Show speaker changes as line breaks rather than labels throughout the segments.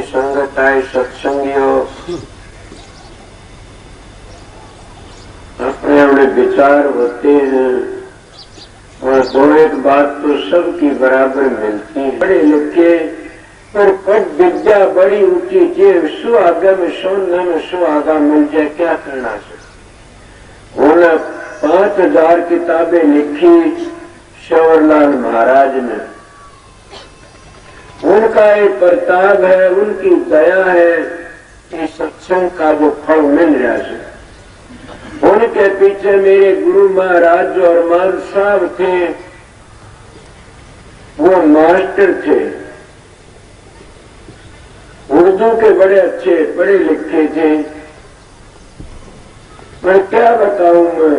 संगत आए सत्संगियों, अपने अपने विचार होते हैं और दो एक बात तो सबकी बराबर मिलती है। पढ़े लिखे पर पद विद्या बड़ी ऊंची चीज, सुहागा में सोना में सुहागा मिल जाए, क्या करना चाहिए। उन्होंने 5000 किताबें लिखी श्यावरलाल महाराज ने। उनका एक प्रताप है, उनकी दया है कि सत्संग का वो फल मिल रहा है। उनके पीछे मेरे गुरु महाराज और मान साहब थे, वो मास्टर थे, उर्दू के बड़े अच्छे पढ़े लिखे थे। मैं क्या बताऊं, मैं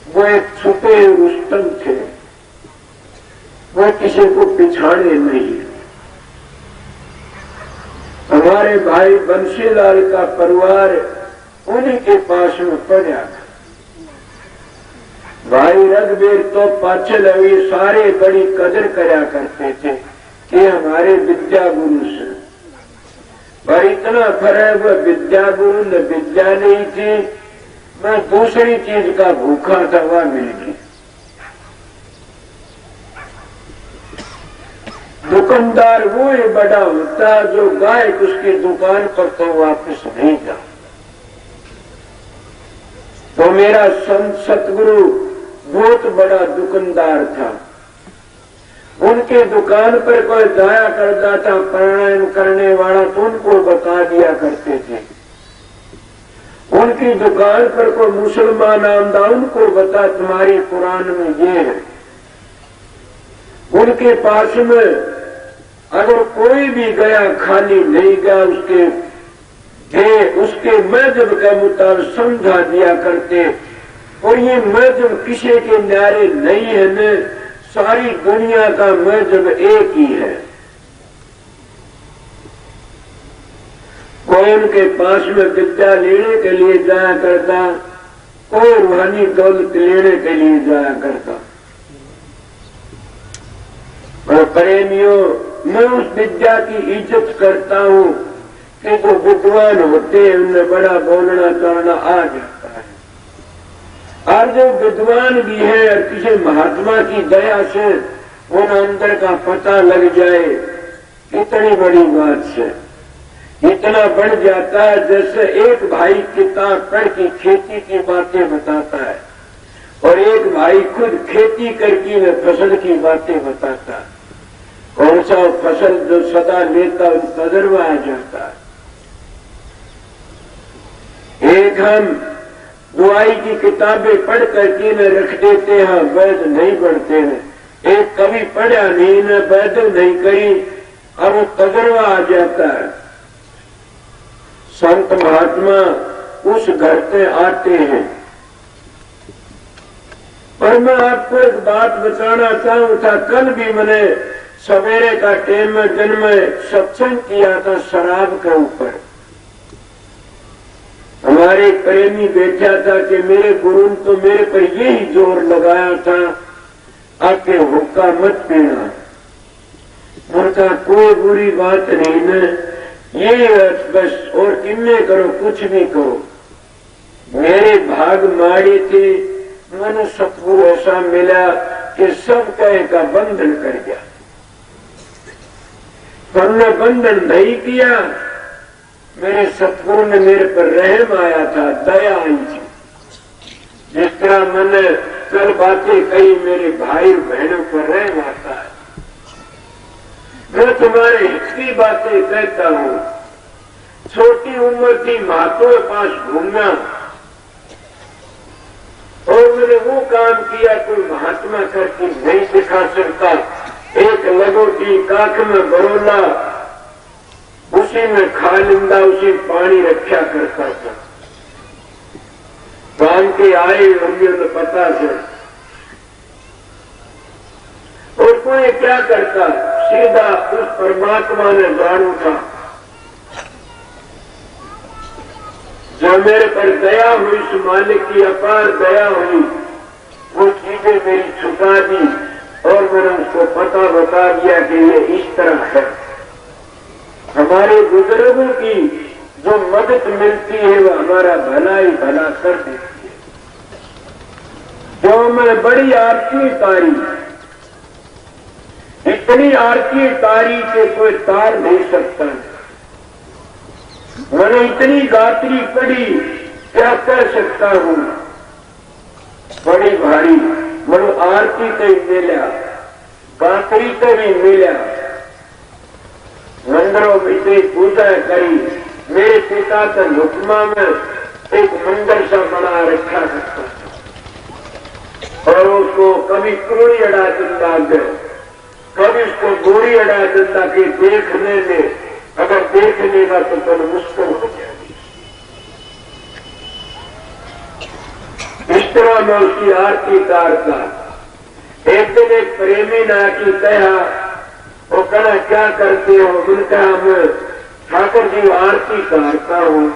वो एक छुपे रुस्तम थे, वो किसी को पिछाड़े नहीं। हमारे भाई बंसीलाल का परिवार उन्हीं के पास में पड़ा था। भाई रघुवीर तो पाछल हुई सारे बड़ी कदर करा करते थे कि हमारे विद्या गुरु से, पर इतना फर्क वह विद्या गुरु ने विद्या नहीं थी, मैं दूसरी चीज का भूखा था, वह मिल गई। दुकानदार वो ही बड़ा होता जो गायक उसकी दुकान पर तो वापस नहीं जा। तो मेरा संत सतगुरु बहुत बड़ा दुकानदार था। उनके दुकान पर कोई जाया करता था प्राणायाम करने वाला, तो उनको बता दिया करते थे। उनकी दुकान पर कोई मुसलमान आमदा, उनको बता तुम्हारी कुरान में ये है। उनके पास में अगर कोई भी गया खाली नहीं गया, उसके मजहब के मुताबिक समझा दिया करते। और ये मजहब किसी के न्यारे नहीं है न, सारी दुनिया का मजहब एक ही है। कोई उनके पास में विद्या लेने के लिए जाया करता, कोई रूहानी दौलत लेने के लिए जाया करता। और प्रेमियों, मैं उस विद्या की इज्जत करता हूं कि जो विद्वान होते हैं उन्हें बड़ा बोलना चालना आ जाता है। और जो विद्वान भी है और किसी महात्मा की दया से उन अंदर का पता लग जाए, इतनी बड़ी बात से इतना बढ़ जाता है। जैसे एक भाई किताब पढ़ के खेती की बातें बताता है और एक भाई खुद खेती करके फसल की बातें बताता है। कौन सा फसल जो सदा लेता उस तजर्बा आ जाता है। एक हम दुआई की किताबें पढ़ करके न रख देते हैं, वैध नहीं पढ़ते हैं। एक कभी पढ़ा नहीं न वैध नहीं करी, और वो तजर्बा आ जाता है। संत महात्मा उस घर पे आते हैं। पर मैं आपको एक बात बताना चाहूं था, कल भी मैंने सवेरे का टाइम में दिन में सत्संग किया था शराब के ऊपर। हमारे प्रेमी बैठा था कि मेरे गुरु ने तो मेरे पर यही जोर लगाया था आके हुक्का मत पीना। उनका कोई बुरी बात नहीं न, ये बस और किन्ने करो कुछ भी करो। मेरे भाग माड़ी थी, मैंने सतगुरु ऐसा मिला कि सब कहे का बंधन कर गया। हमने बंधन नहीं किया, मेरे सतगुरु ने मेरे पर रहम आया था, दया आई थी। जिस तरह मैंने कल बातें कही, मेरे भाई बहनों पर रहम आता है। मैं तुम्हारे हित की बातें कहता हूं। छोटी उम्र की मातों के पास घूमना, और मैंने वो काम किया कोई महात्मा करके नहीं दिखा सकता। एक लगोटी काख में बरोला, उसी में खा लिंदा, उसी पानी रखा करता था। काम के आए होंगे तो पता चल। और कोई क्या करता, सीधा उस परमात्मा ने जान उठा। जो मेरे पर दया हुई, उस मालिक की अपार दया हुई, वो चीजें मेरी छुपा दी और मैंने उसको पता बता दिया कि ये इस तरह है। हमारे बुजुर्गों की जो मदद मिलती है वो हमारा भला ही भला कर देती है। जो मैं बड़ी आरती तारी, इतनी आरती तारी के कोई तार नहीं सकता। मैंने इतनी गात्री पढ़ी, क्या कह सकता हूं, बड़ी भारी। मनु आरती कहीं मिला, गात्री कभी मिला, मंदिरों में से पूजा करी। मेरे पिता के हुक्मा में एक मंदिर सा बना रखा करता था और उसको कभी क्रोड़ी अड़ा दिंदा गए, कभी उसको गोरी अड़ा दिंदा कि देखने में, अगर देख लेगा तो कल मुश्किल हो जाएगी। इस तरह मैं उसकी आरती तारता। एक दिन एक प्रेमी ना की कहा, वो कहना क्या करते हो? मैंने कहा मैं ठाकुर जी आरती तारता हूं।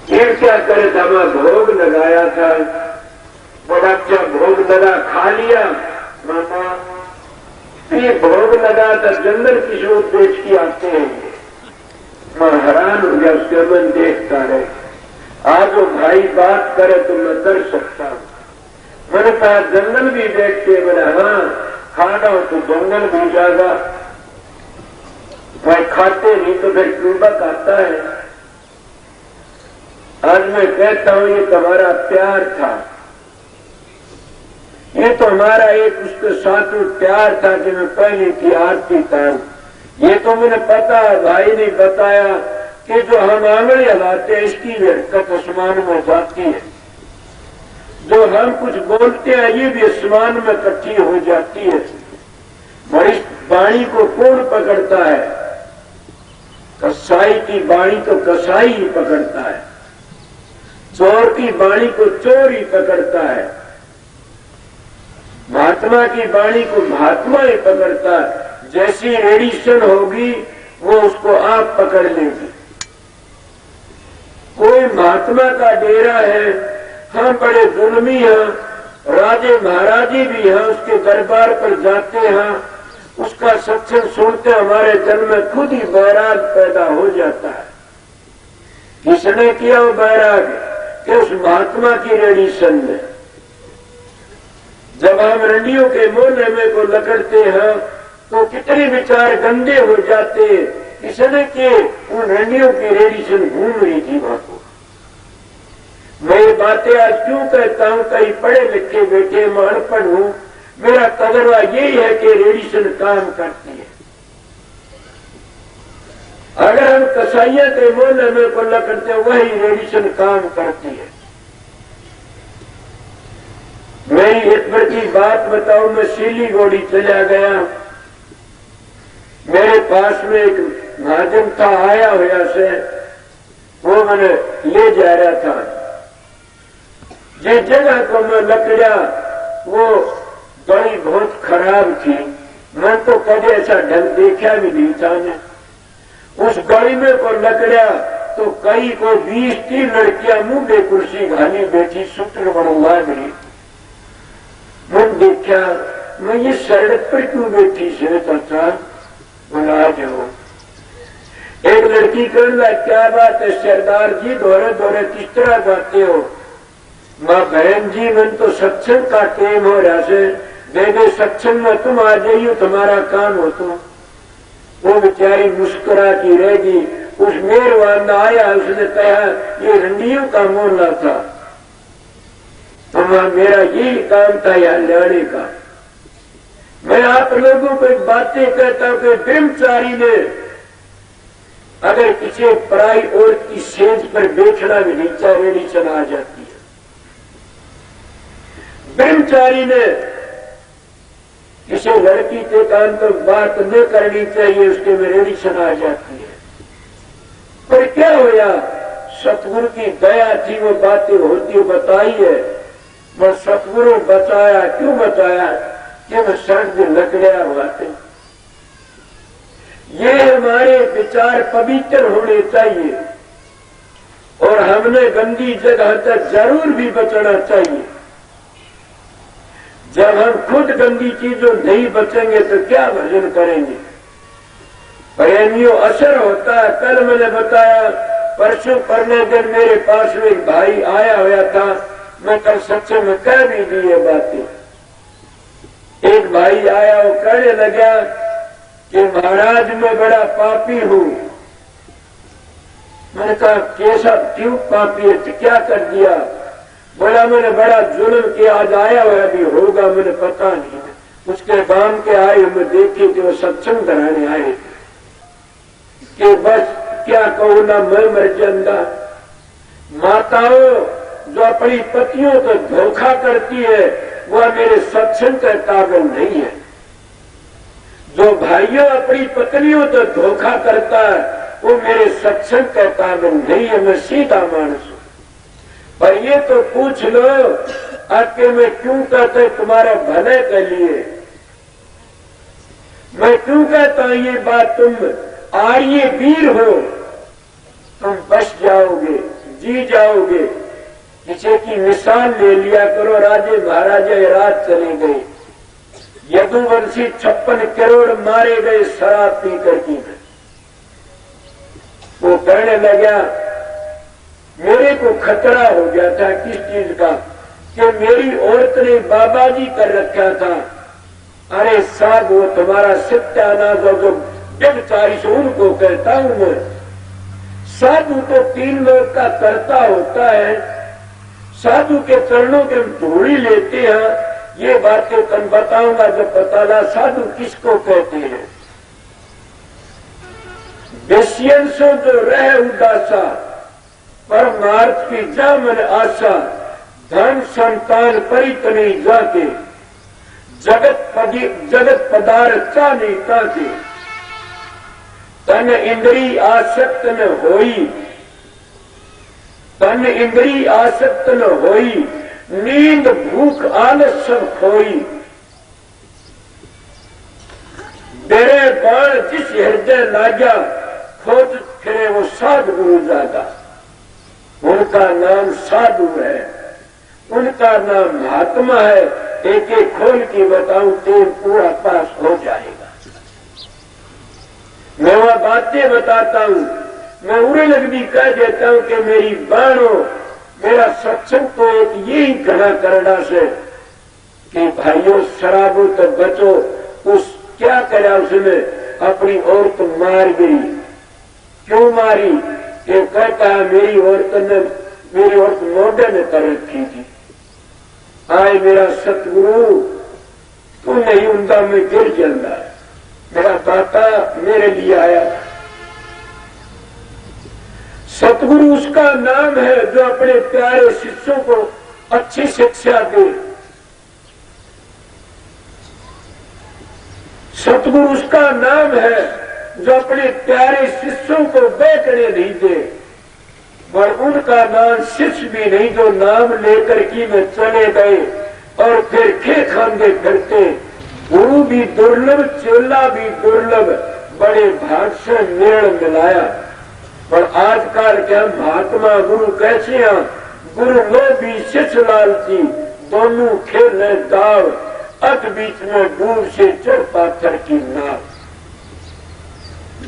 फिर क्या करे था, मैं भोग लगाया था, बड़ा अच्छा भोग लगा, खा लिया। माता ये भोग लगा था, जंगल किशोर बेच के आते हैं। मैं हैरान हो गया, उसके मन देखता रहे। आज वो भाई बात करे तो मैं कर सकता हूं। मैंने कहा जंगल भी देखते? बोला हाँ, खाना हो तो जंगल भी जाएगा, भाई खाते नहीं तो फिर क्यूबक आता है। आज मैं कहता हूं ये तुम्हारा प्यार था, ये तो हमारा एक उसके साथ प्यार था कि मैं पहले की आरती तारूं। ये तो मैंने पता है, भाई ने बताया कि जो हम आंगड़ी हिलाते हैं इसकी हरकत आसमान में जाती है, जो हम कुछ बोलते हैं ये भी आसमान में इकट्ठी हो जाती है। बड़ी बाणी को कौन पकड़ता है? कसाई की बाणी को कसाई ही पकड़ता है, चोर की बाणी को चोर ही पकड़ता है, महात्मा की बाणी को महात्मा ही पकड़ता है। जैसी रेडिएशन होगी वो उसको आप पकड़ लेगी। कोई महात्मा का डेरा है, हम बड़े जुल्मी हैं, राजे महाराजे भी हैं, उसके दरबार पर जाते हैं, उसका सत्संग सुनते हमारे जन्म में खुद ही बैराग पैदा हो जाता है। किसने किया वो बैराग? कि उस महात्मा की रेडिएशन में। जब हम रंडियों के मोहल्ले में को लकड़ते हैं तो कितने विचार गंदे हो जाते। इसने के उन रंडियों की रेडिएशन घूम रही थी वहां को। मैं ये बातें आज क्यों कहता हूं? कहीं पढ़े लिखे बैठे, मैं अनपढ़ हूं, मेरा तजर्बा यही है कि रेडिएशन काम करती है। अगर हम कसाइया के मोहल्ले में को लकड़ते वही रेडिएशन काम करती है। मैं एक बार की बात बताऊं, मैं सिलीगुड़ी चला गया, मेरे पास में एक महाजन था आया हुआ से, वो मैंने ले जा रहा था। जिस जगह को मैं लकड़ा वो गली बहुत खराब थी, मैं तो कभी ऐसा ढंग देखा भी नहीं था। उस गली में को लकड़ा तो कई को 20-30 लड़कियां मुंह कुर्सी घाली बैठी, सूत्र बनवा गई। मैं देखा, मैं ये सड़क पर क्यों बैठी से चाचा? बोला जाओ। एक लड़की कहना क्या बात है सरदार जी, दौरे दौरे किस तरह जाते हो? मां बहन जी मन तो सत्संग का टेम हो रहा से, दे सत्संग में तुम आ जाइयो, तुम्हारा काम हो। तो वो बेचारी मुस्कुरा की रहेगी। उस मेहरबान आया, उसने कहा ये रंडियों का मोहल्ला था, तो मेरा यही काम था यहाँ लाने का। मैं आप लोगों को एक बातें कहता हूं कि ब्रह्मचारी ने अगर किसी पराई औरत की सेज पर बैठना भी नहीं चाहे, रेडिएशन आ जाती है। ब्रह्मचारी ने किसी लड़की के कान पर बात न करनी चाहिए, उसके में रेडिएशन आ जाती है। पर क्या हुआ? सतगुरु की दया थी, वो बातें होती बताई है। मैं सतगुरु बचाया, क्यों बचाया? कि मैं सर्द लकड़िया हुआ थे। ये हमारे विचार पवित्र होने चाहिए हमने गंदी जगह तक जरूर भी बचना चाहिए। जब हम खुद गंदी चीजों नहीं बचेंगे तो क्या भजन करेंगे। प्रेमियों, असर होता है। कल मैंने बताया, परसों पढ़ने दिन मेरे पास में एक भाई आया हुआ था, मैं कल सच्चे में कह भी दी ये बातें। एक भाई आया, वो कहने लगा कि महाराज मैं बड़ा पापी हूं। मैंने कहा कैसा, क्यों पापी है, क्या कर दिया? बोला मैंने बड़ा जुल्म किया, आज आया हुआ भी होगा, मैंने पता नहीं। उसके गांव के आए, मैं देखे कि वो सत्संग कराने आए थे कि बस क्या कहूं ना, मैं मर जाऊंगा। माताओं जो अपनी पतियों को धोखा करती है वह मेरे सत्संग का काबिल नहीं है। जो भाइयों अपनी पत्नियों को धोखा करता है वो मेरे सत्संग का काबिल नहीं है। मैं सीधा मानस हूं। पर ये तो पूछ लो आके मैं क्यों कहता तुम्हारे भले के लिए, मैं क्यों कहता हूं ये बात, तुम आर्य वीर हो, तुम बच जाओगे, जी जाओगे। किसी की मिसाल ले लिया करो, राजे महाराजा रात चले गए, यदुवंशी 56 करोड़ मारे गए शराब पी करके। वो कहने लगा मेरे को खतरा हो गया था, किस चीज का, कि मेरी औरत ने बाबा जी कर रखा था। अरे साहब वो तुम्हारा सत्यानाश जो व्यभिचारी से उनको कहता हूं मैं। साधु तो 3 लोग का कर्ता होता है, साधु के चरणों के धूड़ी लेते हैं। ये बातें कल बताऊंगा जब पता लगा साधु किसको कहते हैं। बेसियंसों जो रहे उदासा, परमार्थ की जा मन आशा, धन संतान परितनी जाके, जगत पदार्थ चा नहीं ताके, तन इंद्री आसक्त न होई, तन इंद्री आसक्त न होई, नींद भूख आलस सब खोई। तेरे बाण जिस हृदय लागा, खोज फिरे वो साधु गुरु जागा। उनका नाम साधु है, उनका नाम महात्मा है। एक एक खोल के बताऊं तो पूरा पास हो जाएगा। मैं वह बातें बताता हूं, मैं उड़े लग भी कह देता हूं कि मेरी बाणों, मेरा सत्संग तो एक यही घना करना से कि भाइयों शराबों तो बचो। उस क्या करा उसने, अपनी औरत मार गई। क्यों मारी? ये कहता है मेरी औरत मोढ़े ने कर रखी थी। आए मेरा सतगुरु, तू नहीं उनका मैं गिर जाऊंगा। मेरा दाता मेरे लिए आया। सतगुरु उसका नाम है जो अपने प्यारे शिष्यों को अच्छी शिक्षा दे। सतगुरु उसका नाम है जो अपने प्यारे शिष्यों को बेचने नहीं दे। और उनका नाम शिष्य भी नहीं जो नाम लेकर की में चले गए और फिर खे खांदे फिरते। गुरु भी दुर्लभ, चेला भी दुर्लभ, बड़े भाग से मेल मिलाया। पर आजकल क्या महात्मा गुरु कैसे हैं? गुरु लोभी शिष्य लालची, दोनों खेले दाव, अत बीच में दूर से चढ़ पाथर की नाव।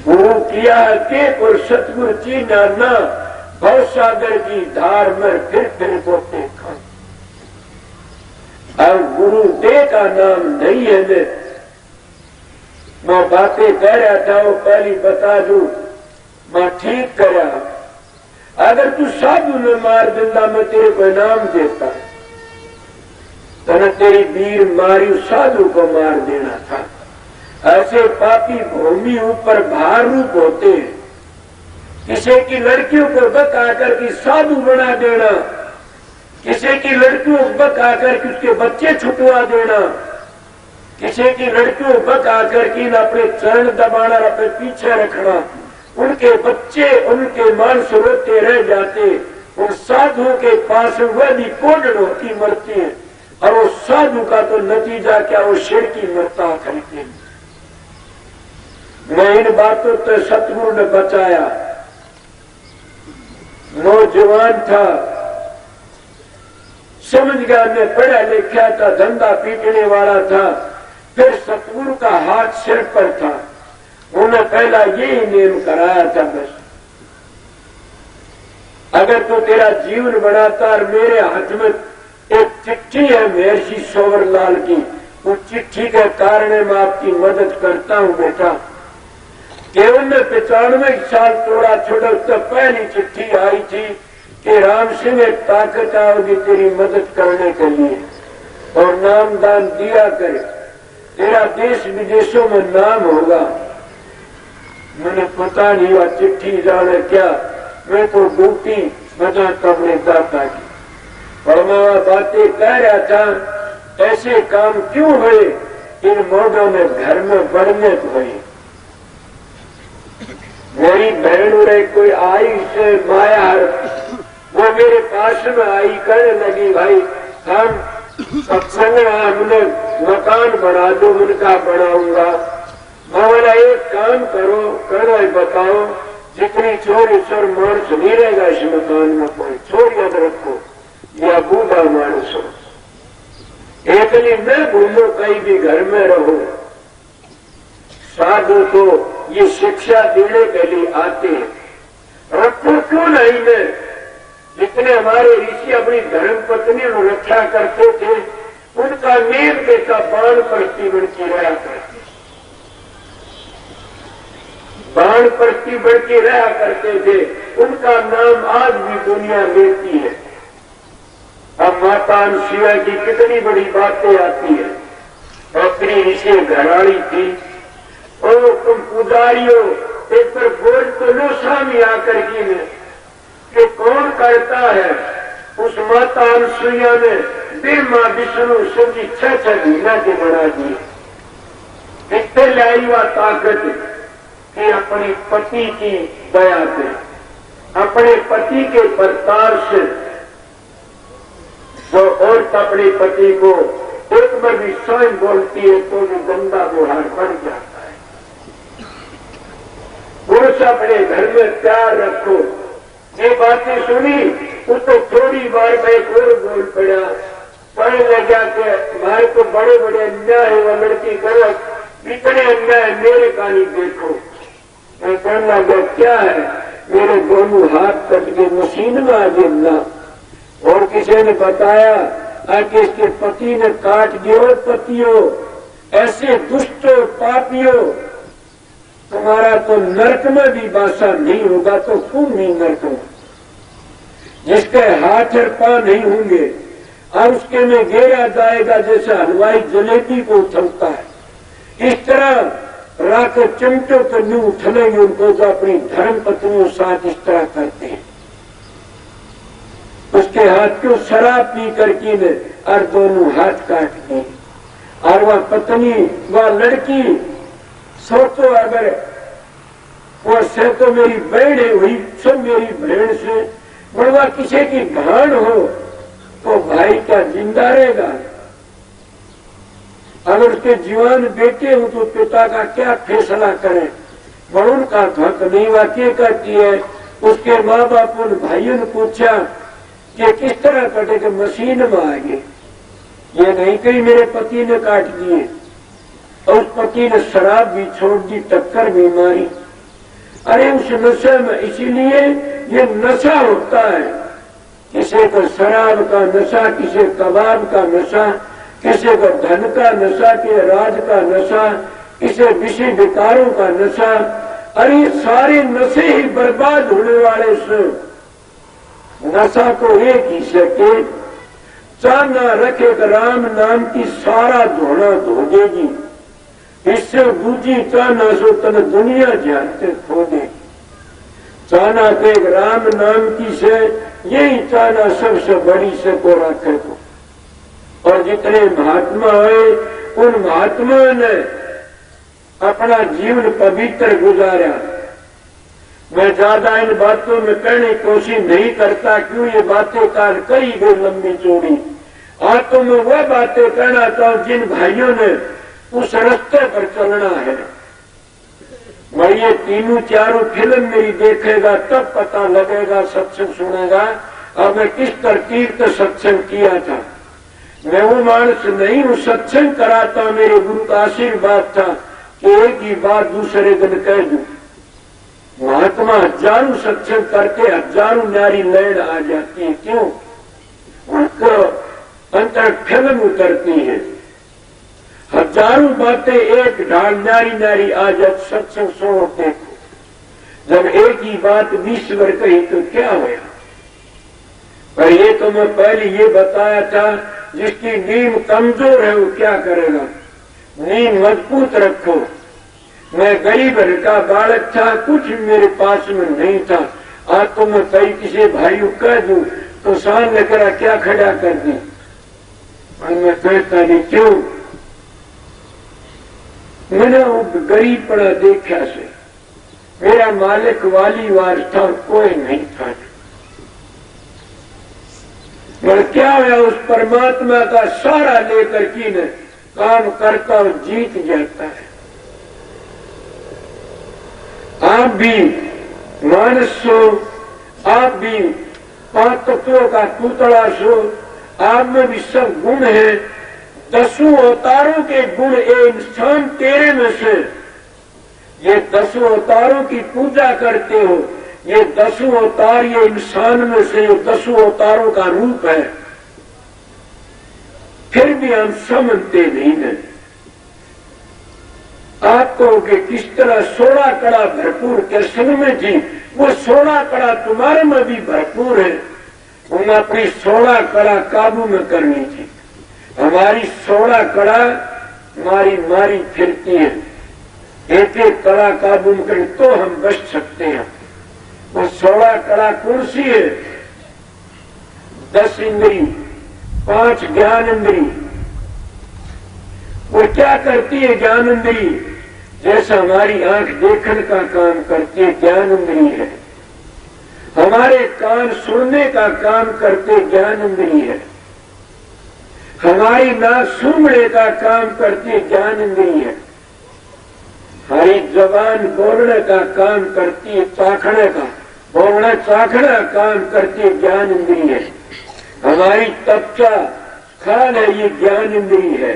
गुरु किया है टेक और सतगुरु चीना ना, भव सागर की धार में फिर बोते खान। अब गुरु दे का नाम नहीं है। मैं बातें कह रहा था वो पहली बता दू, मैं ठीक करा। अगर तू साधु ने मार दिंदा मैं तेरे को इनाम देता। तने तेरी वीर मारी साधु को मार देना था। ऐसे पापी भूमि ऊपर भार रूप होते हैं। किसी की लड़कियों को बका करके साधु बना देना, किसी की लड़कियों को बका करके उसके बच्चे छुटवा देना, किसी की लड़कियों को बका करके अपने चरण दबाना, अपने पीछे रखना, उनके बच्चे उनके मांस रोते रह जाते। उन साधुओं के पास वह भी कोडन होती मरती है और वो साधु का तो नतीजा क्या, वो शेर की मरता करते। मैं इन बातों से सतगुरु ने बचाया। नौजवान था, समझ गया मैं पढ़ा लिखा था, धंधा पीटने वाला था। फिर सतगुरु का हाथ सिर पर था, उन्होंने पहला यही नियम कराया था, बस अगर तो तेरा जीवन बनाता और मेरे हाथ में एक चिट्ठी है महर्षि सोवरलाल की, उस चिट्ठी के कारण मैं आपकी मदद करता हूं बेटा। केवल ने 95 साल तोड़ा छोड़ा, उससे पहली चिट्ठी आई थी कि राम सिंह एक ताकत आओगी तेरी मदद करने के लिए और नाम दान दिया करे, तेरा देश विदेशों में नाम होगा। मैंने पता नहीं हुआ चिट्ठी जाने क्या, मैं तो ड्यूटी बजाता अपने दाता की और मैं बातें कह रहा था। ऐसे काम क्यों हुए, इन मोड़ों में घर में बढ़ने हुए। मेरी बहन रे कोई आई से माया, वो मेरे पास में आई, कहने लगी भाई हम सत्संग हमने मकान बना दो, उनका बनाऊंगा। मैं बोला एक काम करो, करो बताओ, जितनी चोरी चोर मानस नहीं रहेगा इस मकान में, कोई चोर याद रखो या बूढ़ा मानस हो, एकली न घूमो, कहीं भी घर में रहो। साधु तो ये शिक्षा देने के लिए आते हैं, रखो क्यों नहीं में। जितने हमारे ऋषि अपनी धर्म पत्नी को रक्षा करते थे, उनका नेम देखा बाण प्रति बढ़ती रहा करती, बाण प्रति बढ़ती रहा करते थे, उनका नाम आज भी दुनिया लेती है। अब माता शिवा की कितनी बड़ी बातें आती है। अपनी ऋषि घराड़ी थी, ओ तुम पुजारियों एक पर बोल तो लो स्वामी आकर की में कि कौन करता है। उस माता अनुसुईया ने ब्रह्मा विष्णु शिव जी 6 महीना के बना दिए। कितने लाई हुआ ताकत कि अपने पति की दया से, अपने पति के प्रताप से जो औरत अपने पति को एक बार भी स्वयं बोलती है तो वो गंदा व्यवहार बन जाता है। पुरुष अपने घर में प्यार रखो। ये बातें सुनी वो तो थोड़ी बार मैं एक और बोल पड़ा, पढ़ने लगा के भाई तो बड़े बड़े अन्याय है, वो लड़की करो इतने अन्याय मेरे का नहीं देखो। मैं कहने लगा क्या है, मेरे दोनों हाथ कट के मशीन में आ गिरना। और किसी ने बताया कि इसके पति ने काट दियो, पतियों ऐसे दुष्टों पापियों, तुम्हारा तो नरक में भी बासा नहीं होगा तो तुम नहीं नरक में। जिसके हाथ और पांव नहीं होंगे और उसके में घेरा जाएगा जैसे हलवाई जलेबी को उछलता है, इस तरह रात चिमटों पर नहीं उछलेंगे उनको जो अपनी धर्म पत्नियों साथ इस तरह करते हैं। उसके हाथ क्यों शराब पी करके ने और दोनों हाथ काट दिए। और वह पत्नी वह लड़की सोचो अगर वो से तो मेरी बहन है, हुई सब मेरी बहन से बड़वा किसी की भान हो तो भाई क्या जिंदा रहेगा। अगर उसके जीवन बेटे हो तो पिता का क्या फैसला करें। वरुण का हक नहीं वाक्य करती है। उसके माँ बाप उन भाइयों ने पूछा कि किस तरह कटे के मशीन में आ गए। ये नहीं कही मेरे पति ने काट दिए। और उस पति ने शराब भी छोड़ दी, टक्कर भी मारी। अरे उस नशे में इसीलिए ये नशा होता है, किसी को शराब का नशा, किसी कबाब का नशा, किसी को धन का नशा, किसी राज का नशा, किसी विषय विकारों का नशा। अरे सारे नशे ही बर्बाद होने वाले से नशा को एक ही सके चाहना रखे राम नाम की सारा धोना धो देगी। इससे बूझी चाहना सो तन दुनिया जानते खो देगी। चाहना के राम नाम की से यही चाहना सबसे बड़ी से को रखे तो। और जितने महात्मा हुए उन महात्माओं ने अपना जीवन पवित्र गुजारा। मैं ज्यादा इन बातों में कहने की कोशिश नहीं करता, क्यों ये बातें काल कई गई लंबी चौड़ी। आज तो मैं वह बातें कहना चाहूं जिन भाइयों ने उस रास्ते पर चलना है। और ये तीनों चारों फिल्म मेरी देखेगा तब पता लगेगा, सत्संग सुनेगा। अब मैं किस तरतीब से सत्संग किया था, मैं वो मानस नहीं हूँ। सत्संग कराता मेरे गुरु का आशीर्वाद था कि एक ही बात दूसरे दिन कह दूं। महात्मा हजारों सत्संग करके हजारों नारी लैंड आ जाती है, क्यों? उनको अंतर फिल्म उतरती है, हजारों बातें एक ढाल नारी नारी आ जाती। सत्संग सुनो देखो, जब एक ही बात 20 बार कही तो क्या होगा? पर ये तो मैं पहले ये बताया था, जिसकी नींद कमजोर है वो क्या करेगा? नींद मजबूत रखो। मैं गरीब घर का बालक था, कुछ मेरे पास में नहीं था। आज तो मैं कई किसी भाई को कह दूं तो शान लेकर क्या खड़ा कर दी, और मैं कहता नहीं क्यों? मैंने वो गरीब पड़ा देखा से, मेरा मालिक वाली वार था, कोई नहीं था। पर क्या है, उस परमात्मा का सारा लेकर की न काम करता और जीत जाता है। आप भी मानस सो, आप भी 5 तत्वों का पुतला सो, आप में भी सब गुण है। 10 अवतारों के गुण ये इंसान तेरे में से, ये 10 अवतारों की पूजा करते हो, ये 10 अवतार ये इंसान में से 10 अवतारों का रूप है। फिर भी हम समझते नहीं हैं। आपको कि किस तरह 16 कड़ा भरपूर कृष्ण में थी, वो 16 कड़ा तुम्हारे में भी भरपूर है। उन अपनी 16 कड़ा काबू में करनी थी। हमारी 16 कड़ा मारी मारी फिरती है, एक एक कड़ा काबू में करें तो हम बच सकते हैं। वो 16 कड़ा कौन सी है? 10 इंद्री, 5 ज्ञान इंद्री। वो क्या करती है ज्ञान इंद्री? जैसा हमारी आंख देखने का काम करती है, ज्ञान इंद्री है। हमारे कान सुनने का काम करते, ज्ञान इंद्री है। हमारी नाक सूंघने का काम करती, ज्ञान इंद्री है। हमारी जबान बोलने का काम करती है, चाखने का बोलना चाखने का काम करती है, ज्ञान इंद्री है। हमारी त्वचा खान है, ये ज्ञान इंद्री है।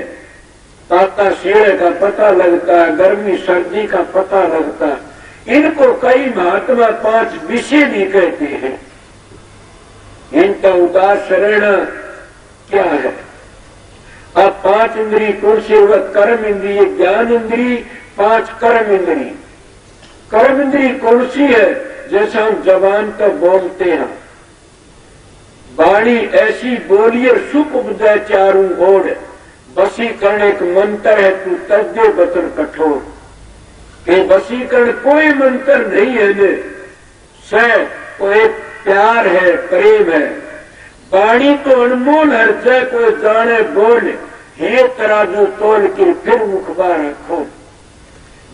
ताता सीढ़े का पता लगता है, गर्मी सर्दी का पता लगता है। इनको कई महात्मा 5 विषय भी कहते हैं। इनका उदास रहना क्या है? अब 5 इंद्री कौन सी? कर्म इंद्री, ज्ञान इंद्री, 5 कर्म इंद्री। कर्म इंद्री कौन सी है? जैसा हम जबान तो बोलते हैं, वाणी ऐसी बोलिए सुख उपजय चारू ओढ़, वशीकरण एक मंत्र है तू तज्जे बचन कठोर। कि वशीकरण कोई मंत्र नहीं है, ने से कोई प्यार है, प्रेम है। वाणी तो अनमोल हर जय कोई जाने बोल, हे तराजू तोल के फिर मुखबा रखो।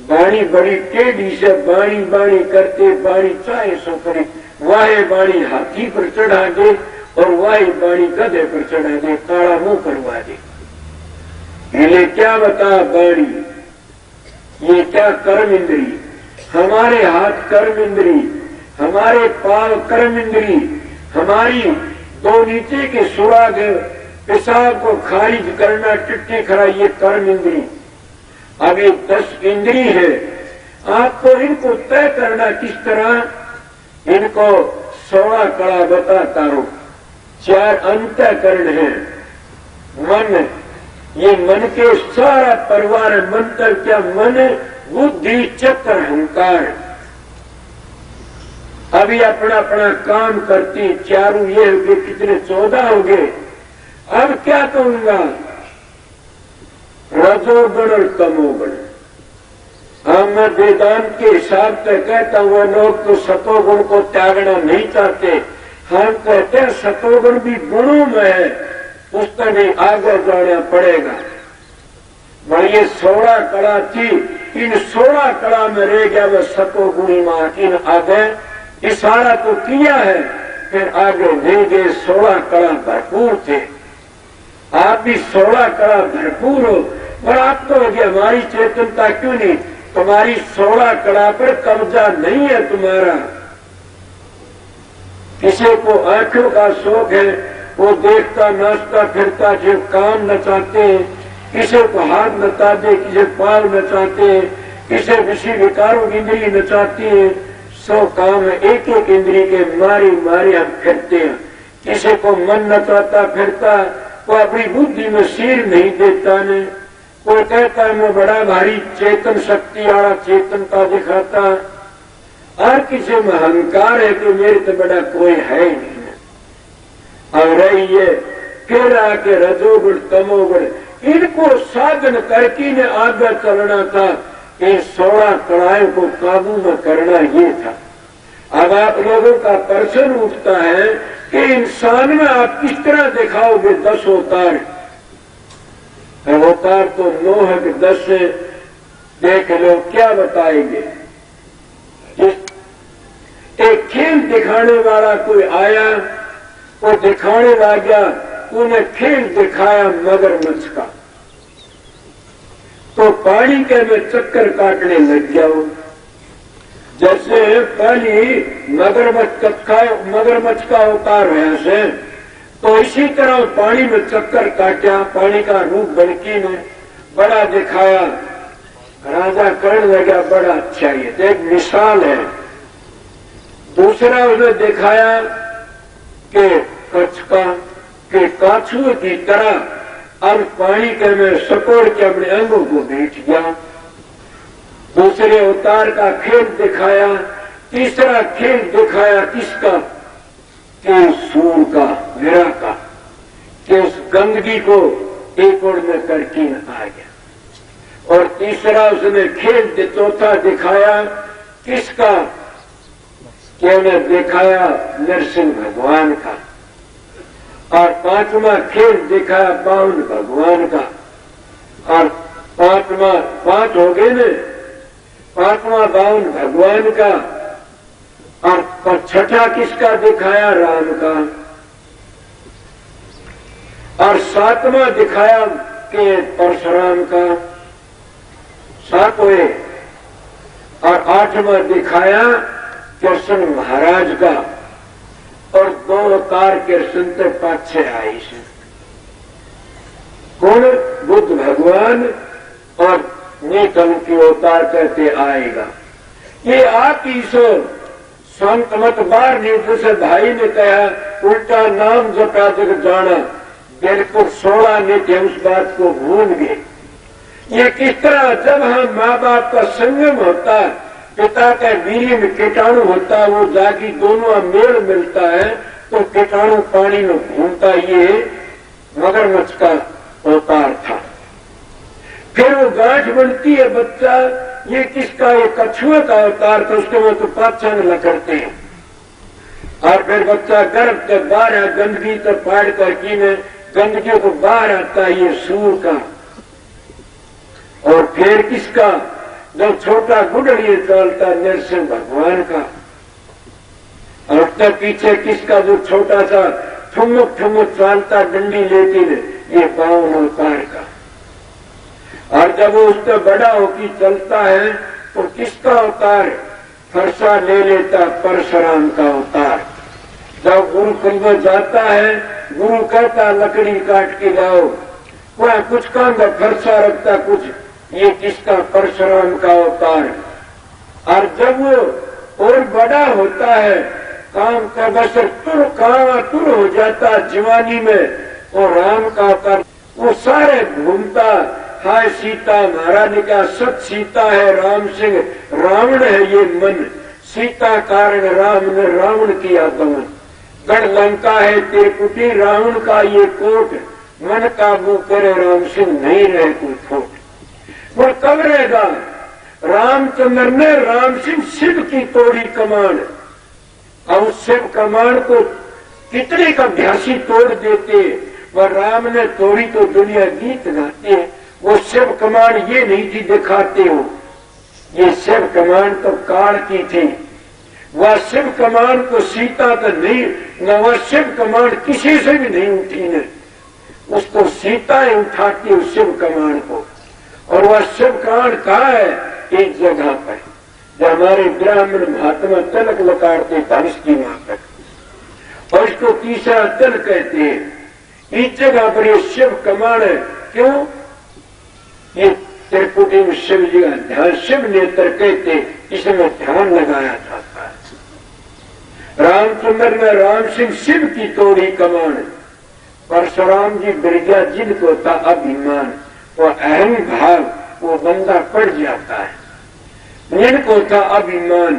वाणी बड़ी टेढ़ी से बाणी बाणी करते, बाणी चाहे सो करे। वाहे बाणी हाथी पर चढ़ा दे और वाही बाणी गधे पर चढ़ा दे, काला मुंह करवा दे। ये क्या बता बाणी? ये क्या कर्म इंद्री? हमारे हाथ कर्म इंद्री, हमारे पांव कर्म इंद्री, हमारी 2 नीचे के सुराग पेशाब को खारिज करना, टिट्टी खरा, ये कर्म इंद्री। अब ये 10 इंद्री है। आपको इनको तय करना किस तरह? इनको 16 कड़ा बताता हूं। 4 अंतःकरण है। मन, ये मन के सारा परिवार है। मन का क्या? मन, बुद्धि, चित्त, अहंकार। अभी अपना अपना काम करती, चारों ये हो गए, कितने 14 हो गए। अब क्या कहूंगा? रजोगुण और तमोगुण। हम मैं वेदांत के हिसाब से कहता हूँ, लोग तो सतोगुण को त्यागना नहीं चाहते। हम कहते हैं सतोगुण भी गुणों में है, उसका नहीं आगे जाना पड़ेगा। भाई ये 16 कड़ा थी, इन 16 कड़ा में रह गया वह सतोगुणी मां। इन आगे इशारा तो किया है, फिर आगे नहीं गए। 16 कड़ा भरपूर थे। आप भी 16 कड़ा भरपूर हो, पर आपको लगे हमारी चेतनता क्यों नहीं? तुम्हारी 16 कला पर कब्जा नहीं है तुम्हारा। किसी को आंखों का शौक है, वो देखता नाचता फिरता, जो कान नचाते हैं, किसी को हाथ नचाते, किसी पाल नचाते, किसी विषय विकारों की इंद्री नचाती है। 100 काम है, एक एक इंद्री के मारी मारी हम फिरते हैं। किसी को मन नचाता फिरता, कोई अपनी बुद्धि में सिर नहीं देता ने, कोई कहता है मैं बड़ा भारी चेतन शक्ति वाला चेतनता दिखाता, और किसी में अहंकार है कि मेरे तो बड़ा कोई है ही नहीं। अब रही है फिर आके रजोगुण तमोगुण, इनको साधन करके ने आगे चलना था। इन 16 कलाओं को काबू में करना ये था। अब आप लोगों का प्रश्न उठता है कि इंसान में आप किस तरह दिखाओगे 10 अवतार। अवतार तो 9 है कि 10 से देख लो, क्या बताएंगे। एक खेल दिखाने वाला कोई आया, वो दिखाने लगा, उन्हें खेल दिखाया मगरमच्छ का, तो पानी के में चक्कर काटने लग गया। जैसे पहली मगरमच्छ का अवतार है से, तो इसी तरह पानी में चक्कर काटा, पानी का रूप बनकी ने बड़ा दिखाया। राजा कहने लगा बड़ा अच्छा, ये एक मिसाल है। दूसरा उसने दिखाया कि कछुआ के काछुए की तरह अब पानी के में सकोड़ के अपने अंगों को बैठ गया। दूसरे अवतार का खेल दिखाया। तीसरा खेल दिखाया किसका, कि सूर का, वीरा का, कि उस गंदगी को एक ओर में करके आ गया। और तीसरा उसने खेल चौथा दिखाया किसका, कि उन्हें दिखाया नरसिंह भगवान का। और 5वां खेल दिखाया बावन भगवान का। और 5 हो गए न, 5वां बावन भगवान का। और 6ठा किसका दिखाया, राम का। और 7वां दिखाया के परशुराम का, 7 हुए। और 8वां दिखाया कृष्ण महाराज का। और 2 अवतार कृष्ण के पाछे आए से कौन, बुद्ध भगवान और नीतम की अवतार कहते आएगा। ये आप ईश्वर संत मत बार नीति से भाई ने कहा उल्टा नाम जपा जग जाना, बिल्कुल 16 नित्य उस बात को भूल गए। ये किस तरह, जब हम माँ बाप का संगम होता, पिता का वीर्य में कीटाणु होता, वो जाके दोनों मेल मिलता है तो कीटाणु पानी में घूमता। ये मगरमच्छ का अवतार था। फिर वो गांठ बनती है बच्चा, ये किसका, ये कछुए का अवतार था, उसके में तो पाछन लकड़ते हैं। और फिर बच्चा गर्भ के बाहर गंदगी तो पाड़ करके में गंदगी को बाहर आता है, ये सूर का। और फिर किसका, जब छोटा गुडड़िए चलता नरसिंह भगवान का। और तब पीछे किसका, जो छोटा सा ठुमुक ठुमुक चलता डंडी लेती ने, ये बावन अवतार का। और जब वो उससे बड़ा होकर चलता है तो किसका अवतार, फरसा ले लेता, परशुराम का अवतार। जब गुरुकुल में जाता है, गुरु कहता लकड़ी काट के लाओ, वह कुछ काम का फरसा रखता कुछ, ये किसका, परशुराम का अवतार। और जब वो और बड़ा होता है, काम का बसर तुर हो जाता जवानी में, और राम का अवतार। वो सारे घूमता, हाय सीता महाराज ने कहा सत सीता है राम सिंह, रावण है ये मन, सीता कारण राम ने रावण किया दमन। गढ़ लंका है त्रिकुटी, रावण का ये कोट, मन काबू करे राम सिंह, नहीं रहे कोई खोट। वो कब रहेगा, रामचंद्र ने राम सिंह शिव की तोड़ी कमान। अब शिव कमान को कितने का अभ्यासी तोड़ देते, वह राम ने तोड़ी तो दुनिया गीत गाती है। वो शिव कमान ये नहीं थी दिखाते हो, ये शिव कमान तो काल की थी। वह शिव कमान को सीता तो नहीं न, वह शिव कमान किसी से भी नहीं उठी ने, उसको सीता ही उठाती उस शिव कमान को। और वह शिव कमान कहा है एक जगह पर जो हमारे ब्राह्मण महात्मा तिलक लकारते धनुष की मां तक, और इसको तीसरा तल कहते हैं। इस जगह पर ये शिव कमान है। क्यों? ये त्रिपुटी में शिव जी का ध्यान, शिव नेत्र कहते, इसमें ध्यान लगाया जाता है। रामचंद्र में राम सिंह शिव की तोड़ी कमान, परशुराम जी बिरजा जिनको था अभिमान, वो अहम भाव, वो बंदा पड़ जाता है। जिनको था अभिमान,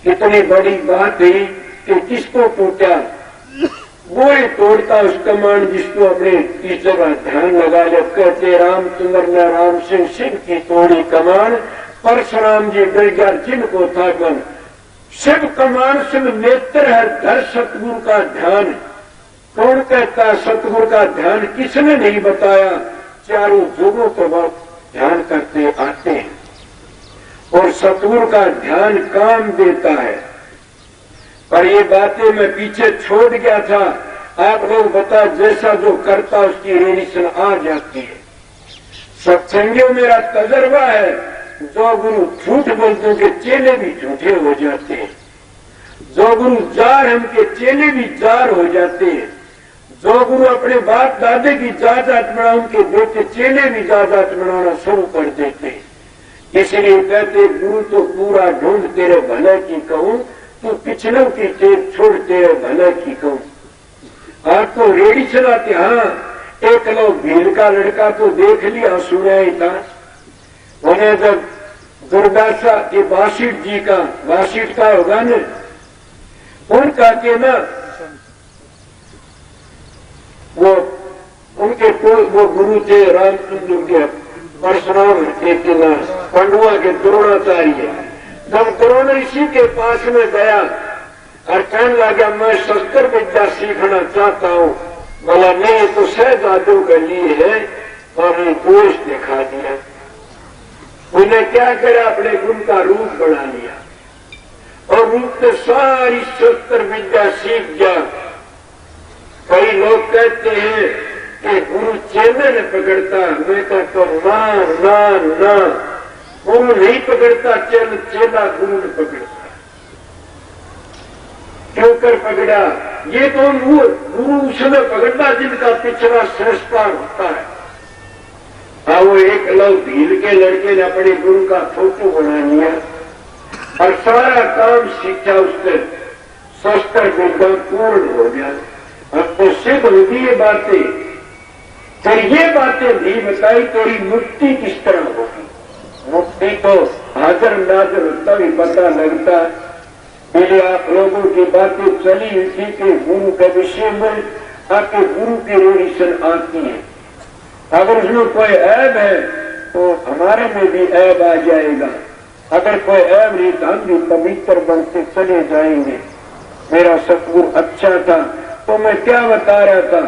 कितनी बड़ी बात है कि किसको टूटा, वो ही तोड़ता उस कमान जिसको अपने इस जगह ध्यान लगा ले। कहते रामचंद्र ने राम सिंह शिव की तोड़ी कमान, परशुराम जी बिरजा जिनको था बन। शिव कमान शिव नेत्र है, धर सतगुरु का ध्यान। कौन कहता सतगुरु का ध्यान? किसने नहीं बताया? चारों युगों के बाद ध्यान करते आते हैं, और सतगुरु का ध्यान काम देता है। पर ये बातें मैं पीछे छोड़ गया था, आप लोग बता, जैसा जो करता उसकी रिलेशन आ जाती है। सत्संगियों मेरा तजर्बा है, जो गुरु झूठ बोलते हैं के चेले भी झूठे हो जाते हैं, जो गुरु जार हम के चेले भी जार हो जाते हैं, जो गुरु अपने बाप दादे की जात बना उनके बेटे चेले भी जात बनाना शुरू कर देते हैं। इसलिए कहते गुरु तो पूरा ढूंढ तेरे भले की कहूं, तू पिछलों की चेत छोड़ तेरे भले की कहूं। आपको रेडी चलाते, हाँ एक लोग भील का लड़का तो देख लिया, सुना ही था। उन्हें जब दुर्गासा के वासिठ जी का, वासिठ का होगा न, उनका के ना वो उनके वो गुरु थे रामचंद्र के, परशुराम के ना पंडुआ के द्रोणाचार्य। जब द्रोण ऋषि के पास में गया और कहने लगा मैं शस्त्र विद्या सीखना चाहता हूँ, बोला नहीं तो शहजादों के लिए है, और दोष दिखा दिया। उन्हें क्या करा, अपने गुरु का रूप बना लिया, और रूप से सारी शस्त्र विद्या सीख गया। कई लोग कहते हैं कि गुरु चेले ने पकड़ता, मैं कहता तो ना ना ना, गुरु नहीं पकड़ता, चेला गुरु ने पकड़ता। क्यों कर पकड़ा? ये तो वो गुरु उसने पकड़ता जिनका पिछला संस्कार होता है। हाँ, वो एक लोग भील के लड़के ने अपने गुरु का फोटो बना लिया और सारा काम सीखा, उससे शस्त्र विद्या पूर्ण हो गया। अब तो सिद्ध होगी ये बातें, फिर ये बातें भी बताई तेरी मुक्ति किस तरह होगी। मुक्ति तो हाजर नाजर तभी पता लगता है। पहले आप लोगों की बातें चली थी कि गुरु के विषय में आपके गुरु की रिलेशन आती है। अगर उसमें कोई ऐब है तो हमारे में भी ऐब आ जाएगा, अगर कोई ऐब नहीं तो हम भी पवित्र बनते चले जाएंगे। मेरा सतगुरु अच्छा था तो मैं क्या बता रहा था,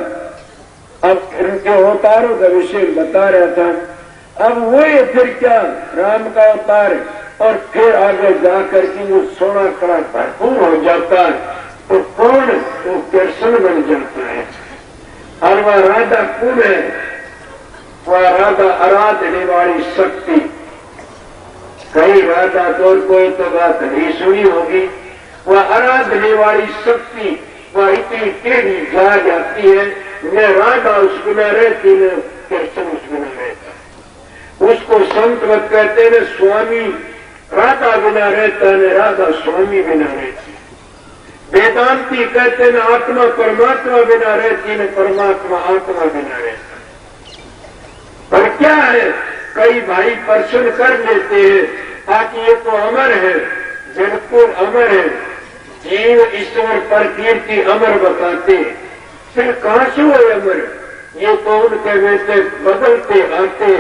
अब इनके अवतारों का विषय बता रहा था। अब वही फिर क्या राम का अवतार, और फिर आगे जाकर के वो सोना कड़ा भरपूर हो जाता है तो कौन वो कृष्ण बन जाता है। और वह राधा कौन है? वह राधा आराधने वाली शक्ति। कई राधा तो कोई तो बात नहीं सुनी होगी। वह आराधने वाली शक्ति, वह इतनी टेढ़ी जा जाती है, मैं राधा उस बिना रहती, मैं कृष्ण उस बिना रहता। उसको संत मत कहते न स्वामी राधा बिना रहता, न राधा स्वामी बिना रहती। वेदांती कहते न आत्मा परमात्मा बिना रहती, न परमात्मा आत्मा बिना रहता। पर क्या है, कई भाई प्रश्न कर लेते हैं ताकि ये तो अमर है, बिल्कुल अमर है, जीव ईश्वर पर कीर्ति अमर बताते, फिर कहां से वो अमर? ये तो उनके वैसे बदलते आते,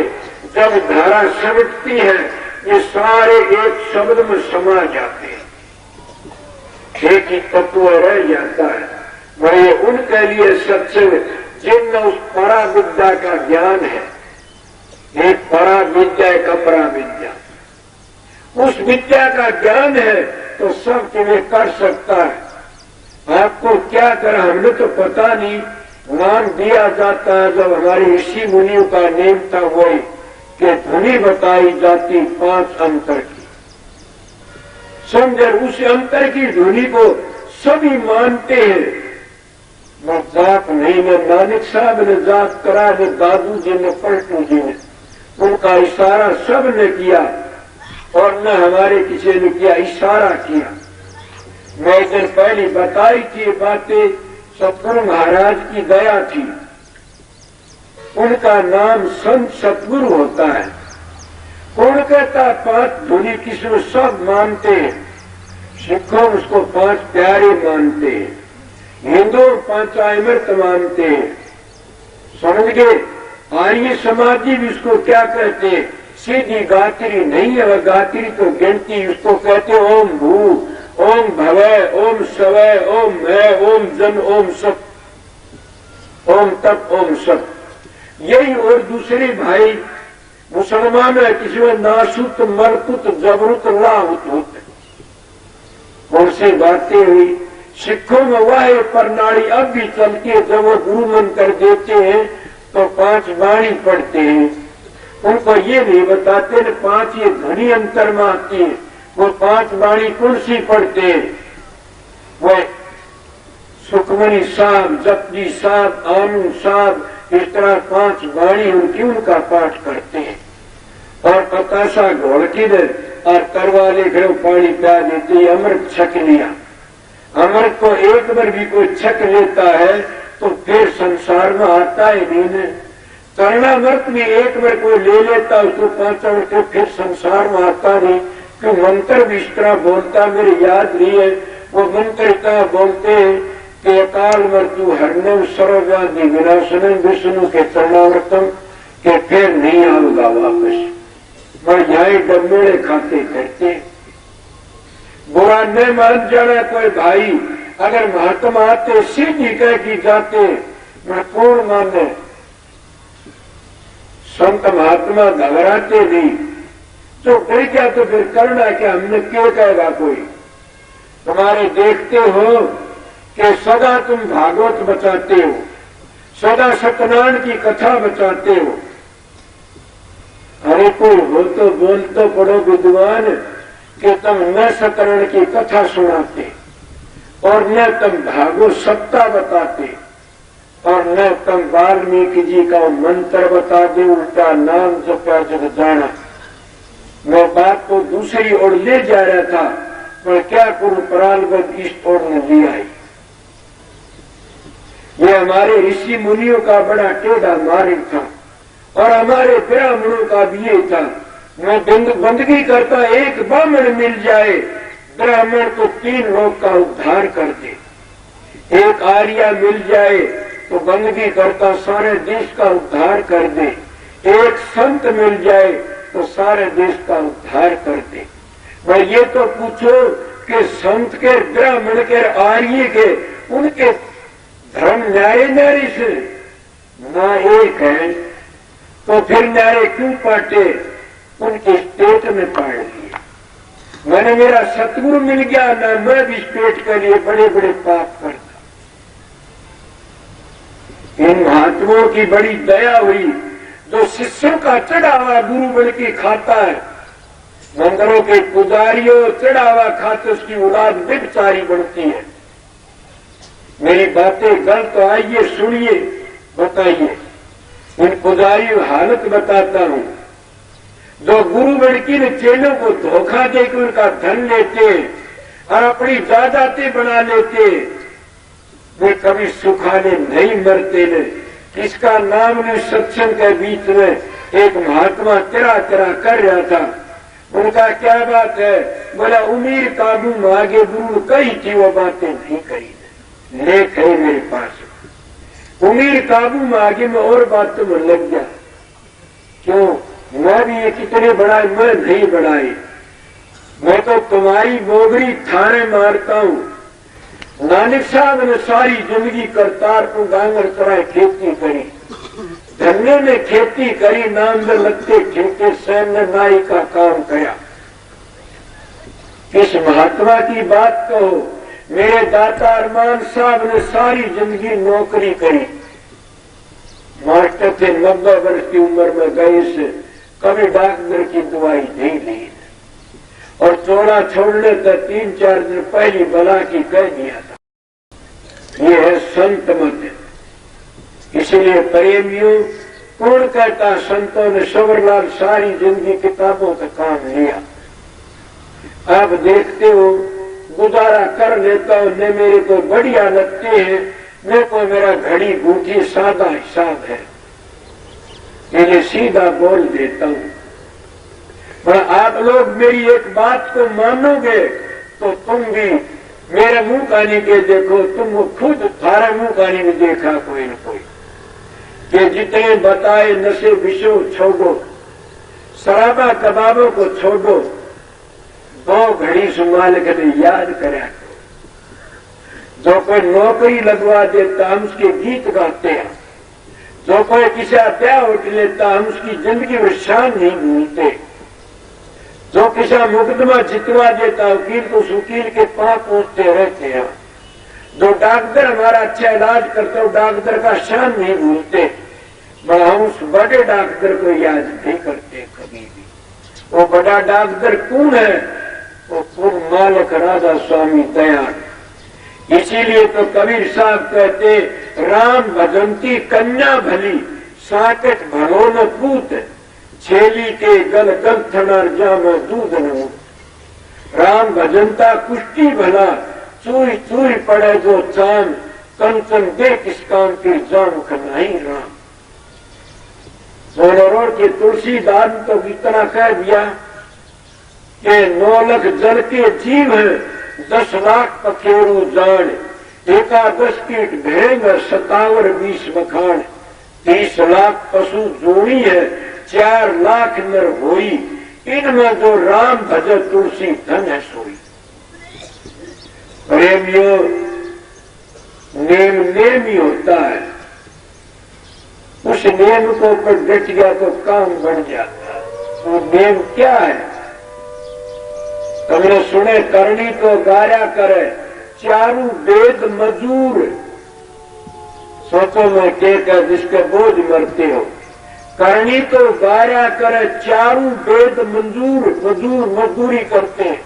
जब धारा सिमटती है ये सारे एक शब्द में समा जाते हैं, एक ही तत्व रह जाता है। वही उनके लिए सत्संग जिनमें उस परा विद्या का ज्ञान है, एक परा विद्या एक अपरा विद्या, उस विद्या का ज्ञान है तो सब चीजें कर सकता है। आपको क्या करा हमने तो पता नहीं, नाम दिया जाता है। जब हमारे ऋषि मुनियों का नेम था वही कि धुनी बताई जाती 5 अंतर की। समझे, उस अंतर की धुनी को सभी मानते हैं। न जाप नहीं, न नानक साहब ने जाप करा, न दादू जी ने, पलटू जी ने, उनका इशारा सब ने किया और न हमारे किसी ने किया, इशारा किया। मैं एक दिन पहले बताई थी बातें, सतगुरु महाराज की दया थी। उनका नाम संत सतगुरु होता है। कौन कहता 5 धुनी किस्म सब मानते हैं। सिखों उसको 5 प्यारे मानते हैं, हिंदू 5 अमृत मानते हैं। समझ गए? आर्य समाजी भी उसको क्या कहते हैं? सीधी गायत्री नहीं है, वह गायत्री तो गिनती, उसको कहते ओम भू, ओम भवय, ओम सवय, ओम है, ओम जन, ओम सत, ओम तप, ओम सत। यही और दूसरे भाई मुसलमान है, किसी में नासुत, मरकुत, जबरुत, लाहुत होते। कौन सी बातें हुई? सिखों में वह प्रणाली अब भी चलती है। जब वो गुरु मंत्र देते हैं तो 5 वाणी पढ़ते हैं। उनको ये नहीं बताते न 5 ये ध्वनि अंतर में आती है। वो 5 वाणी कौन सी पढ़ते हैं? वह सुखमणि साहब, जपजी साहब, आनंद साहब, इस तरह 5 वाणी उनकी, उनका पाठ करते हैं। और पतासा घोल की और तरवाले घरों पानी प्या देते, अमृत छक लिया। अमृत को एक बार भी कोई छक लेता है तो फिर संसार में आता है नहीं। चरणामृत भी एक बार कोई ले लेता उसको 5 अमृत, तो फिर संसार में आता नहीं। क्यों? मंत्र भी इस तरह बोलता, मेरी याद नहीं है। वो मंत्र इतना बोलते हैं कि अकाल मृत्यु हरणम सर्वव्याधि विनाशनम विष्णु के चरणामृतम, के फिर नहीं आऊंगा वापस। मैं यही डब्बे खाते करते। बुरा न मान जाना कोई भाई, अगर महात्मा आते सीधी कह की जाते, मैं कौन माने? संत महात्मा घबराते नहीं। तो फिर क्या, तो फिर करना क्या? हमने क्यों कहेगा कोई? तुम्हारे देखते हो कि सदा तुम भागवत बचाते हो, सदा सत्यनारायण की कथा बचाते हो। अरे कोई हो तो बोल तो पड़ो विद्वान कि तुम न सत्यनारायण की कथा सुनाते और न तुम भागवत सत्ता बताते और न तुम वाल्मीकि जी का मंत्र बता दे, उल्टा नाम जपा जग जाना। मैं बात को दूसरी ओर ले जा रहा था, पर क्या करूं, प्रारब्ध इस ओर में ले आई। ये हमारे ऋषि मुनियों का बड़ा टेढ़ा मार्ग था और हमारे ब्राह्मणों का भी ये था। मैं बंदगी करता, एक ब्राह्मण मिल जाए, ब्राह्मण तो 3 लोग का उद्धार कर दे। एक आर्य मिल जाए तो बंदगी करता, सारे देश का उद्धार कर दे। एक संत मिल जाए तो सारे देश का उद्धार कर दे। मैं ये तो पूछो कि संत के, ब्राह्मण के, आर्य के, उनके धर्म न्याय नारी से ना एक है, तो फिर न्याय क्यों पाटे? उनके स्टेट में पाड़ लिए। मैंने, मेरा सतगुरु मिल गया ना, मैं भी स्टेट के लिए बड़े बड़े पाप करता। इन महात्माओं की बड़ी दया हुई, जो शिष्यों का चढ़ावा गुरु बन के खाता है। मंदिरों के पुजारियों चढ़ावा खाते, उसकी औलाद व्यभिचारी बनती है। मेरी बातें गलत तो आइए सुनिए, बताइए। इन पुजारियों हालत बताता हूं, जो गुरु बड़की ने चेलों को धोखा देकर उनका धन लेते और अपनी जायदादें बना लेते, वे कभी सुखाने नहीं मरते ने। इसका नाम ने सत्संग के बीच में एक महात्मा तेरा तेरा कर रहा था। उनका क्या बात है? बोला उमीर काबू में आगे गुरु कही थी, वो बातें नहीं कही। लेख है मेरे पास, उमीर काबू में आगे में और बातों में लग गया। क्यों? मैं भी ये कितने बढ़ाए, मैं नहीं बढ़ाई। मैं तो तुम्हारी बोगरी थाने मारता हूं। नानक साहब ने सारी जिंदगी करतारपुर गांगर तरह खेती करी, धन्य ने खेती करी, नाम में लगते ठेके स्वयं ने नाई का काम किया। इस महात्मा की बात कहो। मेरे दाता अरमान साहब ने सारी जिंदगी नौकरी करी, मास्टर थे, 90 वर्ष की उम्र में गए से कभी डॉक्टर की दवाई नहीं ली और चोरा छोड़ने तक 3-4 दिन पहली बला की कह दिया था। ये है संत मत। इसलिए प्रेमियों, कौन कहता संतों ने सवरलाल सारी जिंदगी किताबों का काम लिया। आप देखते हो गुजारा कर लेता हूं, न मेरे को बढ़िया लगते हैं, न को मेरा घड़ी बूटी सादा हिसाब है, इन्हें सीधा बोल देता हूं। पर आप लोग मेरी एक बात को मानोगे तो तुम भी मेरे मुंह कानी के देखो, तुम खुद थारा मुंह कानी में देखा कोई न कोई कि जितने बताए नशे विषो छोड़ो, शराबा कबाबों को छोड़ो, 2 घड़ी संभाल कर याद करा। जो कोई नौकरी लगवा देता हम उसके गीत गाते हैं, जो कोई किसी ब्याह उठ लेता हम उसकी जिंदगी में शान नहीं भूलते, जो किसी मुकदमा जितवा देता वकील को उस वकील के पांव पहुंचते रहते हैं, जो डॉक्टर हमारा अच्छा इलाज करते हो डॉक्टर का शान नहीं भूलते, पर हम उस बड़े डॉक्टर को याद नहीं करते कभी भी। वो बड़ा डॉक्टर कौन है? वो पूर्ण मालक राधा स्वामी दयाल। इसीलिए तो कबीर साहब कहते, राम भजंती कन्या भली, साकेत भलो न पूत, छेली के गल गंथनर जाम दूध न। राम भजंता कुश्ती भला, चूई चूई पड़े जो चांद, कंचन दे किस काम की जाम खनाई राम। सोनरोड के तुलसीदास तो इतना कह दिया कि 9 लाख जल के जीव है, 10 लाख पखेरु जान, 11 कीट भेंग 57 20 बखान, 30 लाख पशु जोड़ी है, 4 लाख नर होई, इनमें जो राम भज तुलसी धन है सोई। प्रेमियों, नेम नेम ही होता है, उस नेम को ऊपर डट गया तो काम बढ़ जाता है। वो नेम क्या है? तुमने सुने, करनी तो गाया करे, चारू वेद मजूर। सोचो मैं क्या जिसके बोझ मरते हो। करनी तो गाया करे, चारू वेद मंजूर, मजूर मजदूरी करते हैं,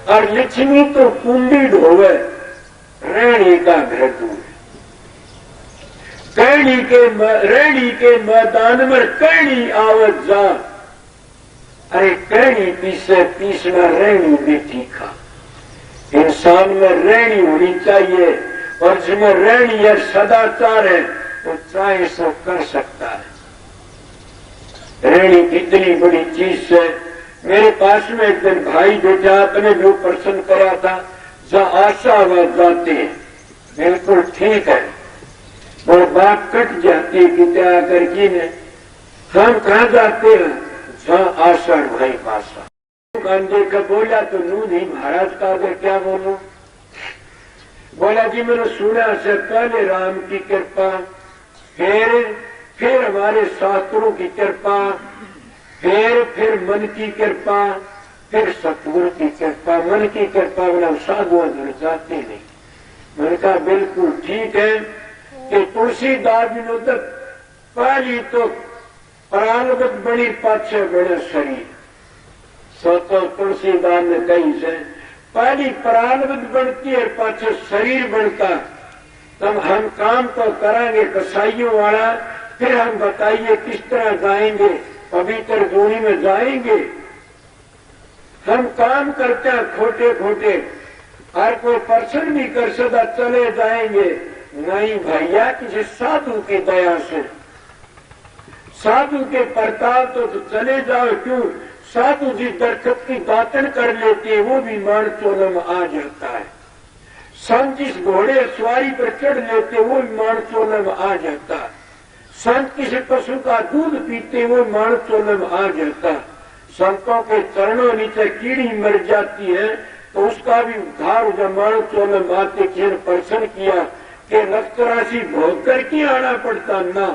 और लक्ष्मी तो कुंडी ढोवे, रेणी का घर दूर। रेणी के मैदान में कैणी आवत जा, अरे कैणी पीसे पीसना रेणी बेटी खा। इंसान में रेणी होनी चाहिए, और जिसमें रेणी है सदाचार है, वो चाहे सो कर सकता है। रेणी इतनी बड़ी चीज है। मेरे पास में एक दिन भाई बेटा आपने जो प्रश्न करा था, जहाँ आशावाद जाते हैं, बिल्कुल ठीक है, और बात कट जाती है कि क्या करके ने हम कहाँ जाते हैं, जहाँ आशा भाई पासा। देखकर बोला तो नू नहीं, महाराज का अगर क्या बोलूं? बोला जी मैंने सुना से पहले राम की कृपा, फिर हमारे शास्त्रों की कृपा, फिर मन की कृपा, फिर सतगुरु की कृपा। मन की कृपा बिना साधुओं जुड़ जाते नहीं। मैंने कहा बिल्कुल ठीक है कि तुलसीदास विनोदक पहली तो प्राणवत बड़ी पाछे बड़े शरीर। सोचो तुलसीदास ने कही से पहली प्राणवत बनती है, पाछे शरीर बनता। तब हम काम तो करेंगे कसाईयों वाला, फिर हम बताइए किस तरह जाएंगे, पवित्र भूमि में जाएंगे। हम काम करते हैं खोटे खोटे, हर कोई पर्सन भी कर सदा चले जाएंगे। नहीं भैया, किसी साधु की दया से, साधु के प्रताप तो चले जाओ। क्यों? साधु जी दरखत की दातन कर लेते हैं, वो भी मान चोले में आ जाता है। संत जिस घोड़े सवारी पर चढ़ लेते, वो भी मान चोले में आ जाता है। संत किसी पशु का दूध पीते, वो मान चोले में आ जाता है। संतों के चरणों नीचे कीड़ी मर जाती है तो उसका भी उद्धार जब मान चोले में आते खेल प्रश्न किया कि रक्त राशि भोग करके आना पड़ता ना,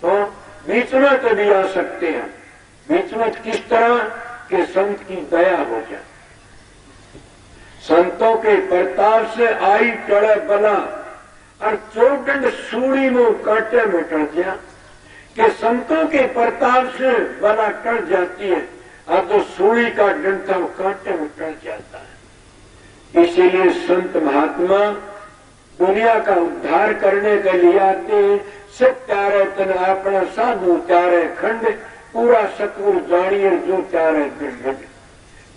तो बीच में तो भी आ सकते हैं। बीच में किस तरह के संत की दया हो जाए। संतों के प्रताप से आई टड़े बला, और चौदंड सूड़ी में कांटे में टड़ गया। कि संतों के प्रताप से बला टल जाती है, अब तो सूली का डंठा कांटे में टल जाता है। इसीलिए संत महात्मा दुनिया का उद्धार करने के लिए आते हैं। सब त्यारे तन अपना साधु त्यारे खंड, पूरा सतगुरु जानिए जो त्यारे दृढ़।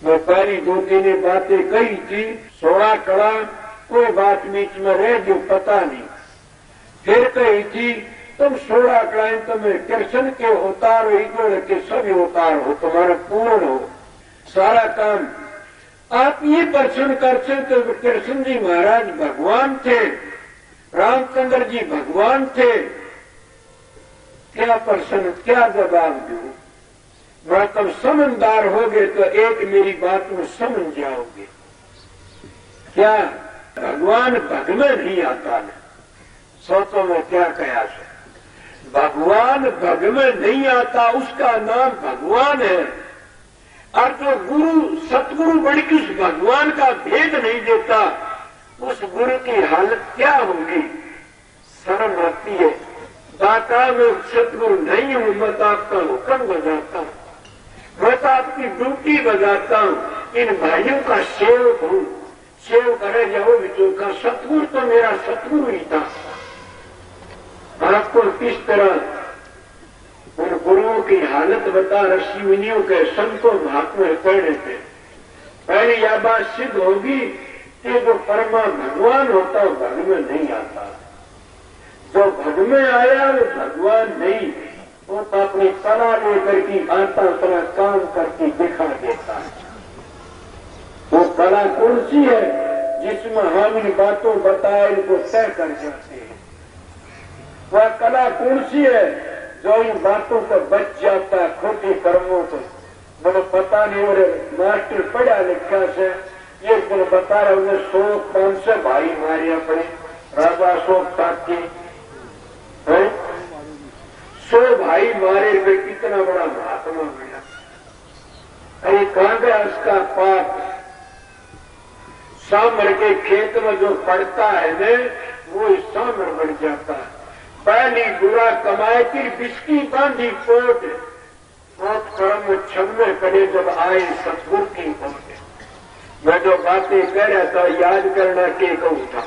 मैं पहली 2-3 बातें कही थी, 16 कड़ा कोई बात बीच में रह जो पता नहीं। फिर कही थी तुम 16 कड़ाएं तुम्हें कृष्ण के अवतार हो, ईश्वर के सभी अवतार हो, तुम्हारा पूर्ण हो सारा काम। आप ये दर्शन करते तो कृष्ण जी महाराज भगवान थे, रामचंद्र जी भगवान थे। क्या प्रश्न, क्या जवाब दूं? मैं तुम समझदार होगे तो एक मेरी बात में समझ जाओगे। क्या भगवान भग में नहीं आता है? सोचो में क्या कयास है। भगवान भग में नहीं आता, उसका नाम भगवान है। और जो गुरु सतगुरु बड़ी उस भगवान का भेद नहीं देता, उस गुरु की हालत क्या होगी? शर्म आती है। दाता में सतगुरु नहीं हूं, मैं तो आपका हुक्म बजाता हूं, मैं तो आपकी ड्यूटी बजाता हूं। इन भाइयों का सेवक हूं, सेव करे जाओ विचों का। सतगुरु तो मेरा सतगुरु ही था। आपको किस तरह उन गुरुओं की हालत बता ऋषि मुनियों के संतों महात्मा कहने थे। पहले यह बात सिद्ध होगी कि जो परमा भगवान होता है भग में नहीं आता। जो भग में आया वो भगवान नहीं, वो तो अपनी कला लेकर की आता अपना काम करके दिखा देता है। वो कला कौन सी है जिसमें हम इन बातों बताए इनको तय कर जाते हैं? वह कला कौन सी है जो इन बातों को बच जाता है खोटे कर्मों को? मैंने पता नहीं, और मास्टर पढ़ा लिखा से ये दिन बता रहे उन्हें 100-500 भाई मारे अपने राजा अशोक ताकि 100 भाई मारे वे कितना बड़ा महात्मा बना। अरे कहां गया उसका पाप? सांभर के खेत में जो पड़ता है न वो सांभर बन जाता है। पहली बुरा कमाए फिर बिस्की बांधी कोट, बहुत कर्म छम्मे करे जब आए सतगुरु की कोट। मैं जो बातें कह रहा था याद करना के कहूं था।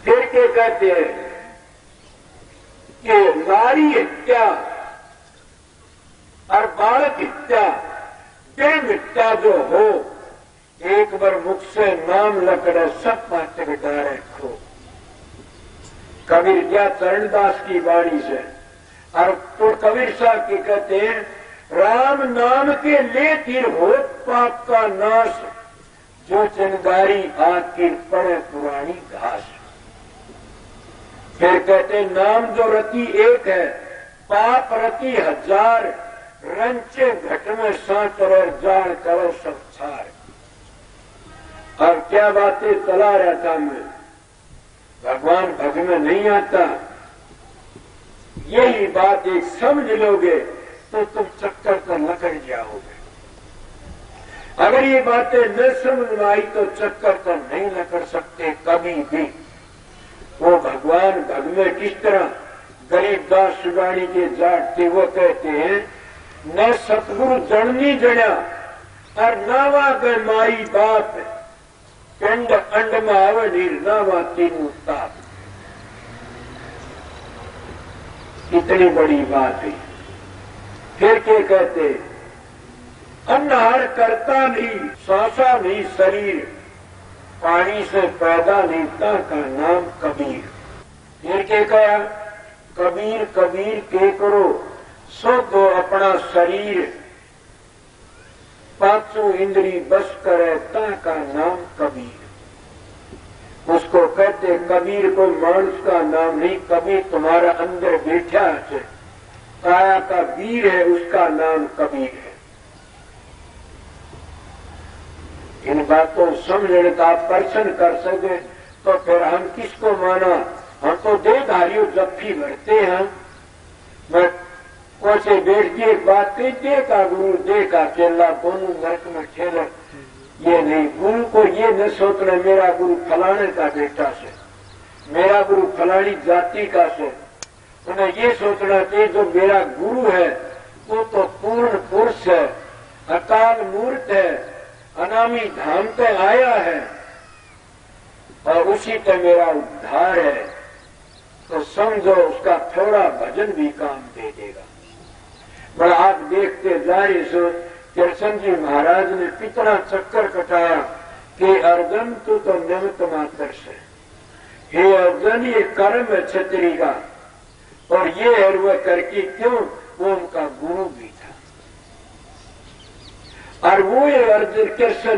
फिर के कहते हैं कि नारी हत्या और बालक हत्या, प्रेम हत्या जो हो, एक बार मुख से नाम लकड़े सब बातें डारे खो। कबीर दिया चरणदास की वाणी से। और तो कबीर साहब की कहते हैं राम नाम के ले तीर हो पाप का नाश, जो चिंगारी आग की पड़े पुरानी घास। फिर कहते नाम जो रति एक है, पाप रति 1000, रंचे घट में सांच और जान करो सब छार। अब क्या बातें चला रहा था मैं, भगवान भग में नहीं आता। यही बात एक समझ लोगे तो तुम चक्कर तो लकड़ जाओगे। अगर ये बातें न समझ में आई तो चक्कर तो नहीं लकड़ सकते कभी भी। वो भगवान भग में किस तरह गरीबदास सुबाणी के जाट थे, वो कहते हैं न सतगुरु जननी जड़ा और नावा के माई बाप, पिंड अंड में आवे निर्नावा तीनों ताप। इतनी बड़ी बात है। फिर क्या कहते, अन्नहार करता नहीं, सांसा नहीं शरीर, पानी से पैदा नहीं ता का नाम कबीर। फिर क्या कहा, कबीर कबीर के करो सो दो अपना शरीर, पांचों इंद्री बस करे ता का नाम कबीर। उसको कहते कबीर को मानुष का नाम नहीं, कबीर तुम्हारा अंदर बैठा है, काया का वीर है, उसका नाम कबीर है। इन बातों समझने का आप दर्शन कर सके तो फिर हम किसको माना? हम तो देहधारियों जप्फी भरते हैं। मैं कोसे बैठ की एक बात कही, देखा गुरु देखा चेला दोनों नरक में खेल। ये नहीं, गुरु को ये न सोचना मेरा गुरु फलाने का बेटा से, मेरा गुरु फलानी जाति का से। उन्हें ये सोचना चाहिए जो मेरा गुरु है वो तो पूर्ण पुरुष है, अकाल मूर्त है, अनामी धाम पे आया है और उसी पे मेरा उद्धार है। तो समझो उसका थोड़ा भजन भी काम दे देगा। पर आप देखते जा रहे सो कृष्ण जी महाराज ने कितना चक्कर कटाया कि अर्जुन तू तो निमित्त मात्र से, हे अर्जुन ये कर्म है क्षत्रिय का और ये है वह करके क्यों, वो उनका गुरु भी था। और वो ये अर्जुन कृष्ण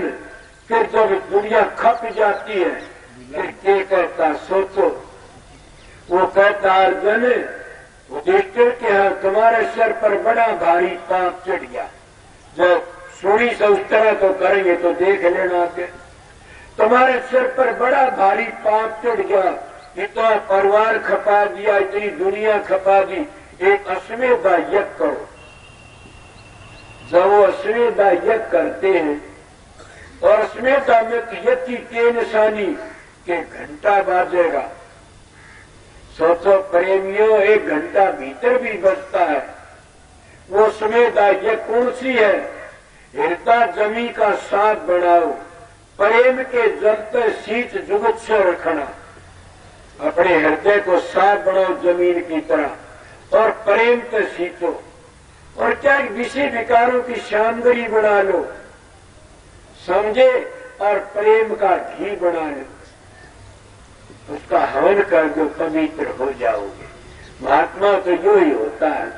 फिर जब दुनिया खप जाती है फिर क्या कहता सोचो, वो कहता अर्जुन युधिष्ठिर के यहाँ तुम्हारे सिर पर बड़ा भारी पाप चढ़ गया, जब सुनी से उस तरह तो करेंगे तो देख लेना के तुम्हारे सिर पर बड़ा भारी पाप चढ़ गया, इतना परिवार खपा दिया, इतनी दुनिया खपा दी, एक अश्वमेध यज्ञ करो। जब वो अश्वमेध यज्ञ करते हैं और अश्वमेध में यज्ञ की निशानी के घंटा बाजेगा, सोचो प्रेमियों एक घंटा भीतर भी बजता है। वो अश्वमेध यज्ञ कौन सी है, हृदय जमी का साथ बढ़ाओ, प्रेम के जलते शीत जुगत से रखना, अपने हृदय को साथ बढ़ाओ जमीन की तरह और प्रेम से सींचो, और क्या विषय विकारों की शानगरी बना लो, समझे, और प्रेम का घी बना लो, उसका हवन कर दो, पवित्र हो जाओगे। महात्मा तो यो ही होता है।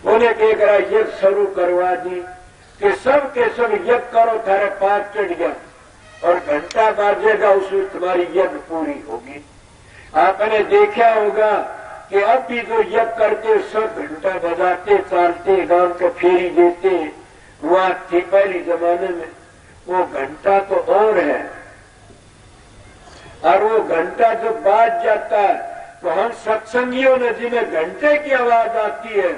उन्हें एक यज्ञ शुरू करवा दी कि सब के सब यज्ञ करो, थारे पाप चढ़ गया और घंटा बाजेगा उसमें तुम्हारी यज्ञ पूरी होगी। आपने देखा होगा कि अब भी जो यज्ञ करते सब घंटा बजाते चालते गांव को फेरी देते, वहां थी पहली जमाने में, वो घंटा तो और है, और वो घंटा जो बाज जाता है तो हम सत्संगियों ने जिन्हें घंटे की आवाज आती है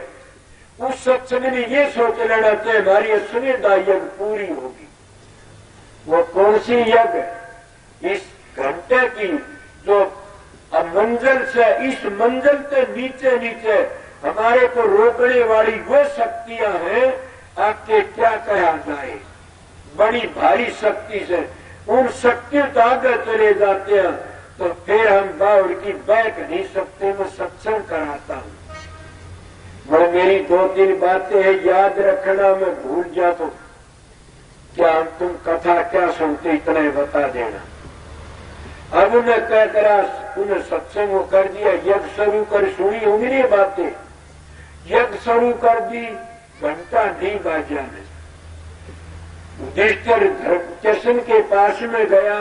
उस सत्संग ने ये सोच लेना चाहिए हमारी अश्वमेधा यज्ञ पूरी होगी। वो कौन सी यज्ञ, इस घंटे की जो अब मंजिल से इस मंजिल से नीचे नीचे हमारे को रोकने वाली वो शक्तियां हैं, आपके क्या कहा जाए, बड़ी भारी शक्ति से उन शक्तियों तक आगे चले जाते हैं तो फिर हम बाउर की बैठ नहीं सकते। मैं सत्संग कराता हूं, और मेरी दो तीन बातें हैं याद रखना, मैं भूल जा तो क्या तुम कथा क्या सुनते इतना ही बता देना। अब उन्हें कह करा उन्हें सत्संग कर दिया, यज्ञ शुरू कर, सुनी होंगी नहीं बातें, यज्ञ शुरू कर दी, घंटा नहीं बाजा नहीं। युधिष्ठिर कृष्ण के पास में गया,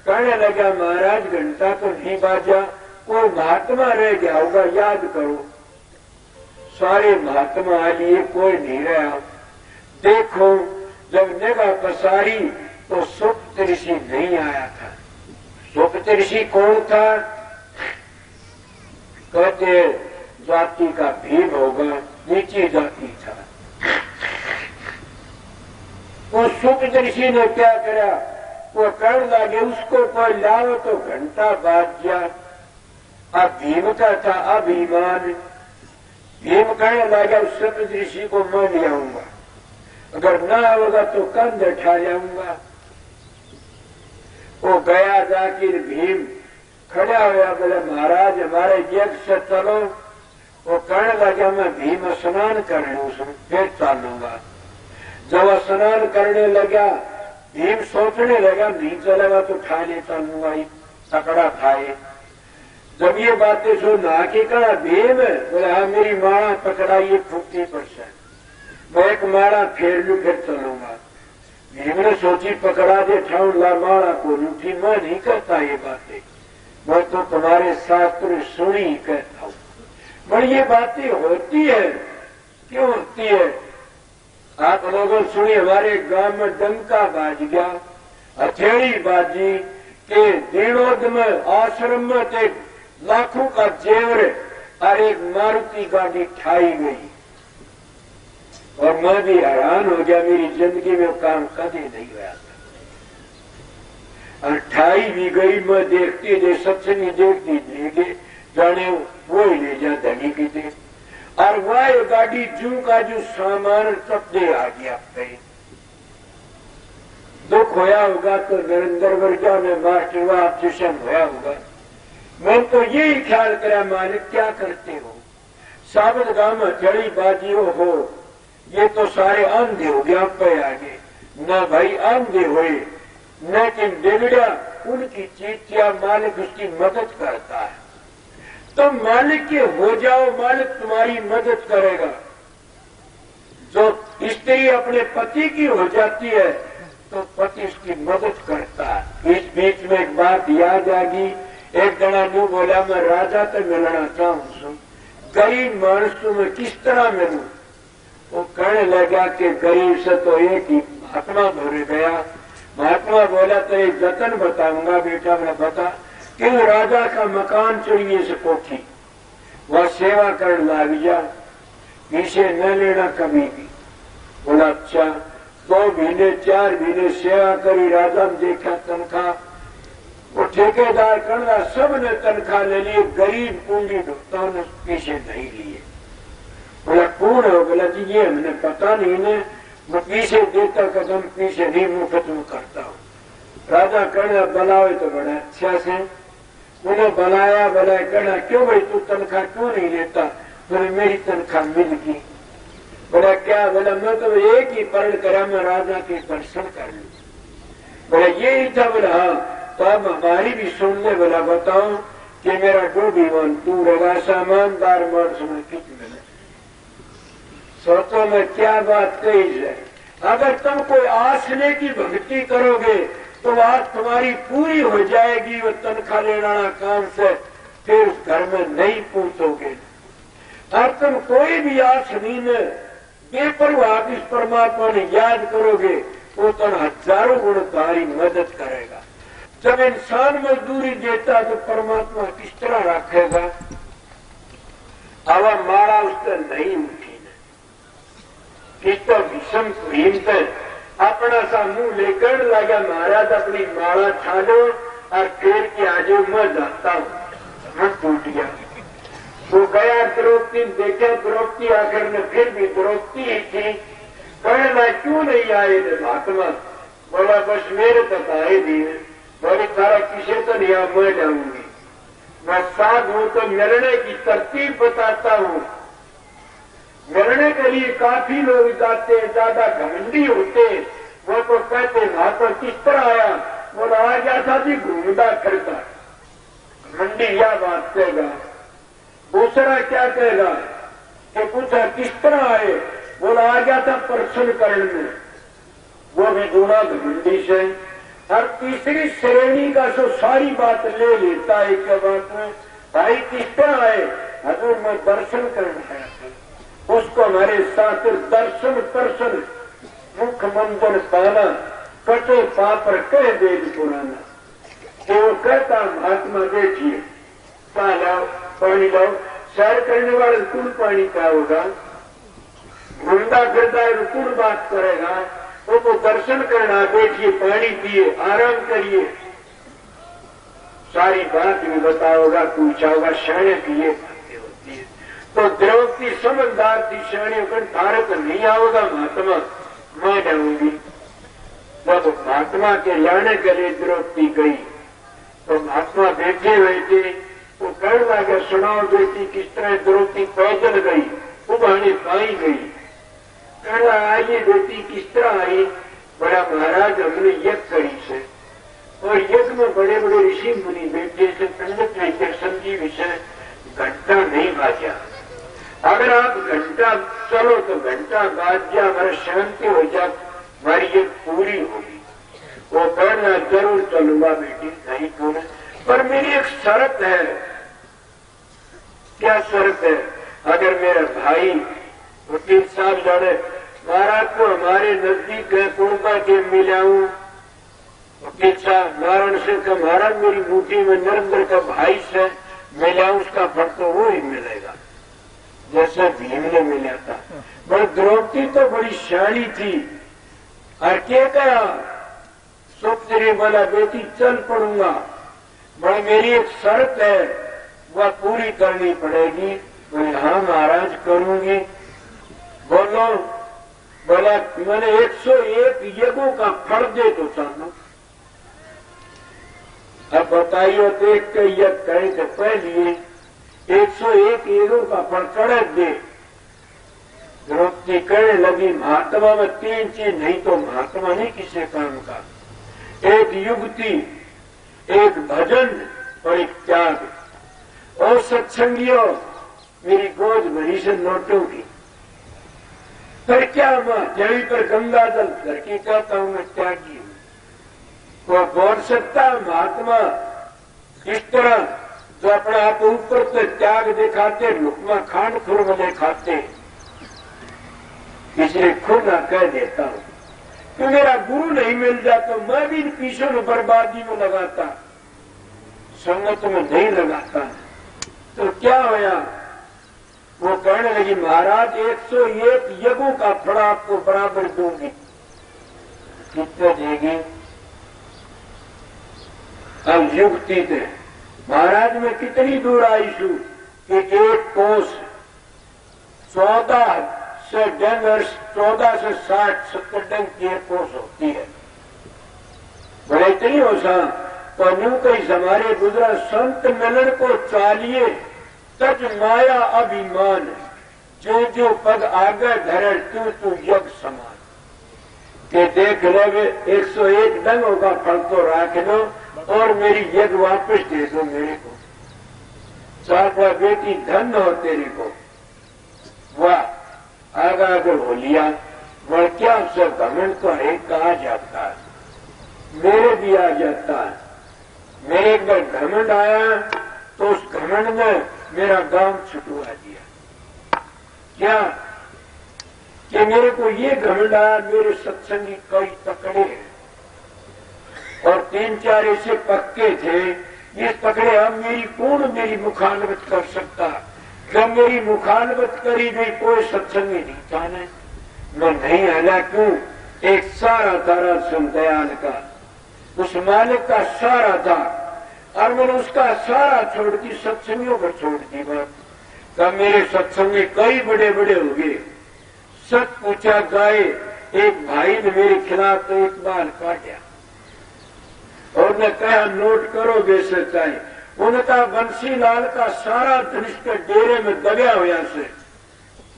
कहने लगा महाराज घंटा तो नहीं बाजा, कोई महात्मा रह गया होगा याद करो। सारे महात्मा आ लिए, कोई नहीं रहा। देखो जब निगाह पसारी तो सुप्त ऋषि नहीं आया था। सुप्त ऋषि कौन था, कहते जाति का भीम होगा, नीची जाति था। उस सुप्त ऋषि ने क्या करा, वो कहने लगे उसको कोई लाओ तो घंटा बाज जा। अब भीम का था अभिमान, भीम कहने लगा उस सुप्त ऋषि को मैं ले आऊंगा, अगर ना होगा तो कंध उठा जाऊंगा। वो गया जाकर भीम खड़ा हुआ, बोले महाराज हमारे यज्ञ से चलो। वो कहने लगा मैं भीम स्नान कर लूं फिर चलूंगा। जब स्नान करने लगा भीम सोचने लगा नहीं चलेगा तो ठाने चलूंगा ही, तकड़ा खाए। जब ये बातें सुन आके कहा भीम, बोले हाँ मेरी माड़ा पकड़ाइए 50%, मैं एक माड़ा फेर लू फिर चलूंगा। भीम ने सोची पकड़ा दे ठाऊंगा माड़ा को रूठी, मैं नहीं कहता ये बातें, मैं तो तुम्हारे शास्त्र सुनी ही कहता हूं। पर ये बातें होती है, क्यों होती है आप लोगों सुनिए। हमारे गांव में डंका बाज गया, हथेड़ी बाजी के दिनोद में आश्रम में थे लाखों का जेवर और एक मारुति गाड़ी ठाई गई, और मैं भी हैरान हो गया, मेरी जिंदगी में काम कभी नहीं हुआ था। और ठाई भी गई, मैं देखती दे सत्संग देखती देखे जाने वो ही ले जा धनी गाड़ी जू का जू सामान सब दे आ गया। दुख होया होगा तो नरेंद्र वर्जा में मास्टर व ऑप्शन होया होगा। मैं तो यही ख्याल करा मालिक क्या करते हो, साबित गांव में चढ़ी बाजियो हो, ये तो सारे आंधे हो गया पे आगे न भाई आंधे हुए न कि बिगड़ा उनकी चीज क्या मालिक उसकी मदद करता है। तो मालिक के हो जाओ, मालिक तुम्हारी मदद करेगा। जो स्त्री अपने पति की हो जाती है तो पति उसकी मदद करता है। इस बीच में एक बात याद आ गई। एक जना न्यू बोला मैं राजा तो मिलना चाहूं, गरीब मानसों में किस तरह मिलूं। वो कहने लगा कि गरीब से तो एक ही महात्मा भरे गया। महात्मा बोला तो एक जतन बताऊंगा बेटा, मैं बता कि राजा का मकान चढ़िए से कोठी, वह सेवा करने लग जा, पीछे न लेना कभी भी। बोला अच्छा। 2 महीने 4 महीने सेवा करी, राजा ने देखा तनख्वाह, वो ठेकेदार करना सब ने तनख्वाह ले लिए, गरीब पूंजी भुगतान ने पीछे नहीं लिए। बोला कौन हो? बोला जी ये हमने पता नहीं ने, मैं पीछे देता कदम पीछे नहीं मुफ्त में करता हूँ। राजा कहना बनाओ तो बड़ा अच्छा से, उन्हें बनाया कहना क्यों भाई तू तनख्वाह क्यों नहीं लेता? बोले मेरी तनख्वाह मिल गई। बोला क्या? बोला मैं तो एक ही परण करा, मैं राजा के दर्शन कर लू। बोला ये ही था? बोला हाँ। तो अब हमारी भी सुन ले। बोला बताओ कि मेरा डोबीवन तू रहेगा, सामानदार मानस में कितने सोचो में क्या बात कही है। अगर तुम कोई आसने की भक्ति करोगे तो बात तुम्हारी पूरी हो जाएगी। वो तनख्वाह लेना काम से फिर उस घर में नहीं पूछोगे। और तुम कोई भी आसनी में बेपरवाह इस परमात्मा ने याद करोगे, वो तुम हजारों गुण तुम्हारी मदद करेगा। जब इंसान मजदूरी देता तो परमात्मा किस तरह रखेगा? अब मारा उससे नहीं उठी कि तो विषम हिमत अपना सा मुंह लेकर लगा, महाराज अपनी माला छालो और फेर के आजे मैं जाता हूँ। मैं टूट गया। वो गया द्रौपदी देखा, द्रौपदी आखिर ने फिर भी द्रौपदी ही थी। कहने मैं क्यों नहीं आए थे महात्मा? बोला बस मेरे तक आए भी। बोले सारा किसे तो नहीं आ, मैं जाऊंगी। मैं साध हूं तो मिलने की तरतीब बताता हूं। मिलने के लिए काफी लोग जाते, ज्यादा घमंडी होते, वो तो कहते महात्मा किस तरह आया? बोला आ गया था जी घूमता फिरता। घमंडी यह बात कहेगा। दूसरा क्या कहेगा कि पूछा किस तरह आए? बोला आ गया था प्रश्न करने में, वो भी दूना घमंडी से। और तीसरी श्रेणी का जो सारी बात ले लेता है एक बात में, भाई किस तरह आए? हजूर मैं दर्शन करने आया था। उसको हमारे साथ दर्शन मुख मंजन पाना, कटे पापर कह वेद पुराना। कि वो कहता महात्मा देखिए पा लाओ पानी लाओ। सैर करने वाले कुल पानी का होगा, घूमता फिरता है कुल बात करेगा। वो तो दर्शन करना, बैठिए पानी पिए आराम करिए, सारी बात भी बताओगा, पूछा होगा, शाणे पिए होती है। तो द्रौपदी समझदार थी, शाणे होकर भारत नहीं आओगा महात्मा, मैं जाऊंगी। जब महात्मा के लाने के लिए द्रौपदी गई तो महात्मा बैठे हुए थे। वो कहने लगा सुनाओ बेटी किस तरह द्रौपदी पैदल गई, उबाने पाई गई। कहना आइए बेटी किस तरह आई? बड़ा महाराज हमने यज्ञ करी से, और यज्ञ में बड़े बड़े ऋषि मुनि बैठे से, पंडित वैद्य समझी विषय घंटा नहीं बाजा। अगर आप घंटा चलो तो घंटा बाज जा, हमारा शांति हो जा, हमारी यज्ञ पूरी होगी। वो कहना जरूर चलूंगा बेटी, नहीं तो पर मेरी एक शर्त है। क्या शर्त है? अगर मेरा भाई वकील साहब लड़े, महाराज को हमारे नजदीक है कुणबा के मिलाऊं, वकील साहब नारायण से का महाराज मेरी मुट्ठी में नरेंद्र का भाई से मिलाऊं, उसका फल तो वो ही मिलेगा जैसा भीम ने मिला था। पर द्रौपदी तो बड़ी शाली थी। और क्या कहा? सुप्तरी बोला बेटी चल पड़ूंगा, पर मेरी एक शर्त है वह पूरी करनी पड़ेगी। बोले हाँ महाराज करूंगी। बोलो, बोला मैंने 101 यज्ञों का फल दे तो चाहूं। अब बताइए तो एक यज्ञ करें तो पहले 101 यज्ञों का फल चढ़ दे। द्रौपदी कहने लगी महात्मा में 3 चीज नहीं तो महात्मा नहीं किसी काम का, एक युक्ति, एक भजन और एक त्याग। और सत्संगियों मेरी गोद भरी से नोटों की, पर क्या मां जमी पर गंगा जल करके कहता हूं मैं त्यागी हूं। वो बोल सकता महात्मा इस तरह जो अपने आप ऊपर से त्याग दिखाते, लुकमा खांड खुरमले खाते, इसलिए खुद ना कह देता हूं कि मेरा गुरु नहीं मिल जाता तो मैं भी इन पीछे में बर्बादी में लगाता, संगत में नहीं लगाता। तो क्या होया? वो कहने लगी महाराज 101 यज्ञों का फल आपको बराबर दूंगी। कितने देगी? अब युक्ति थे महाराज मैं कितनी दूर आई हूं कि एक कोस 14 से 60-70 डंग की एक कोस होती है। बोले इतनी हो सा तो न्यू कहीं हमारे गुजरा संत मिलन को चालिए तज माया अभिमान, जो जो पग आगे धरे तू तू यज्ञ समान। के देख लो 101 डंगों का फल तो राख लो और मेरी यज्ञ वापस दे दो मेरे को। साखा बेटी धन हो तेरे को। वाह आगा अगर हो लिया वह क्या सब घमंड तो एक कहा जाता है, मेरे भी आ जाता है। मेरे एक बार घमंड आया तो उस घमंड में मेरा गांव छुटवा दिया। क्या कि मेरे को ये घमंड आया, मेरे सत्संगी कई तकड़े हैं और 3-4 ऐसे पक्के थे, ये तकड़े अब मेरी कौन मेरी मुखालबत कर सकता? जब मेरी मुखालबत करी गई कोई सत्संगी नहीं था ने मैं नहीं हला। क्यों? एक सारा तारा दयाल का, उस मालिक का सारा था और मैंने उसका सारा छोड़ दी, सत्संगियों पर छोड़ दी बात। तब मेरे सत्संगी कई बड़े बड़े हो गए। सच पूछा गाय एक भाई ने मेरे खिलाफ तो एक बार काटा और ने कहा नोट करो बेसच्चाई। उनका बंसीलाल का सारा धनुष के डेरे में दबा हुआ से।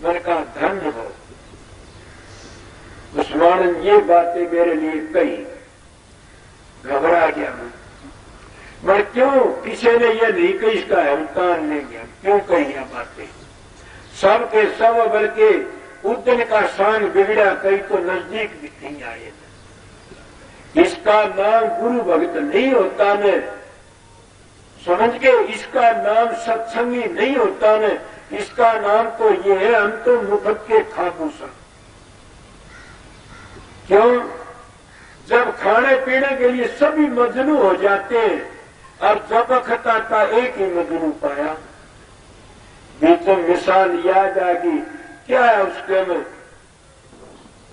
मैंने कहा धन्य हो उस्मान, ये बातें मेरे लिए कही, घबरा गया मैं क्यों? किसी ने ये नहीं कही इसका हिमतान नहीं गया, क्यों कही यह बातें? सब के सब बल्कि उद्दन का शान बिगड़ा, कई तो नजदीक भी नहीं आए। इसका नाम गुरु भक्त नहीं होता ने, समझ के इसका नाम सत्संगी नहीं होता ने, इसका नाम तो ये है हम तो मुफ्त के खामोशा। क्यों? जब खाने पीने के लिए सभी मजनू हो जाते हैं और जब वक्त आता एक ही मजनू पाया। भी तो मिसाल याद आ गई, क्या है उसके में?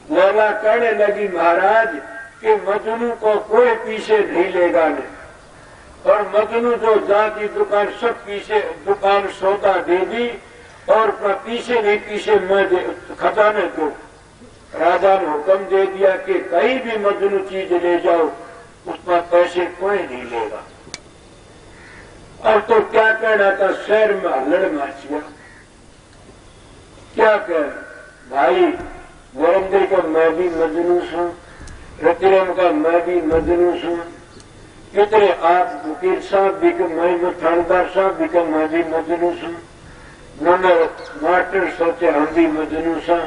लैला कहने लगी महाराज कि मजनू को कोई पीछे नहीं लेगा नहीं, और मजनू जो जाती दुकान सब पीछे दुकान सौदा दे दी और पीछे नहीं पीछे मैं खजाने दो। राजा ने हुक्म दे दिया कि कहीं भी मजनू चीज ले जाओ उसमें पैसे कोई नहीं लेगा। अब तो क्या कहना था, शहर में हल्लड़ माचिया। क्या कह भाई वरंदर का मैं भी मजनू हूं, रतिराम का मैं भी मजनू हूं, कितने आप वकील साहब भी के मैं थानेदार साहब भी के मैं भी मजनू हूं, मैंने मास्टर सोचे हम भी मजनू सा।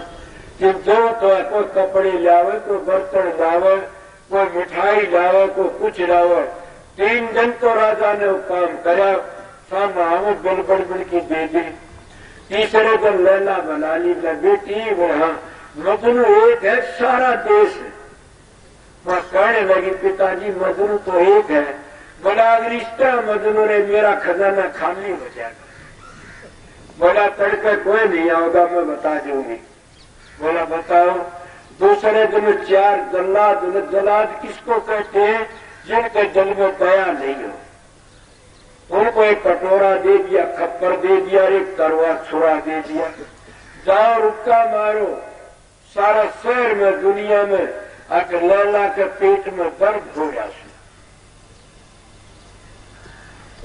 कि जो तो कोई कपड़े लावे, कोई बर्तन लावे, कोई मिठाई लावे, कोई कुछ लावे। 3 दिन तो राजा ने वो काम करा, सामने आवे बिल बड़बड़ की दे दी। तीसरे दिन लैला बना ली बेटी वहां मजनू एक है सारा देश है। वहां कहने लगी पिताजी मजनू तो एक है, बोला अगर इस तरह मजनू रे मेरा खजाना खाली हो जाएगा। बोला तड़के कोई नहीं आओगा मैं बता दूंगी। बोला बताओ। दूसरे दिन 4 जल्लाद, जल्लाद किसको कहते हैं? जिनके दिल में दया नहीं हो। उनको एक कटोरा दे दिया, खप्पर दे दिया, एक तलवार छुरा दे दिया। जाओ रुक्का मारो, सारा शहर में दुनिया में आकर लैला के पेट में दर्द हो रहा है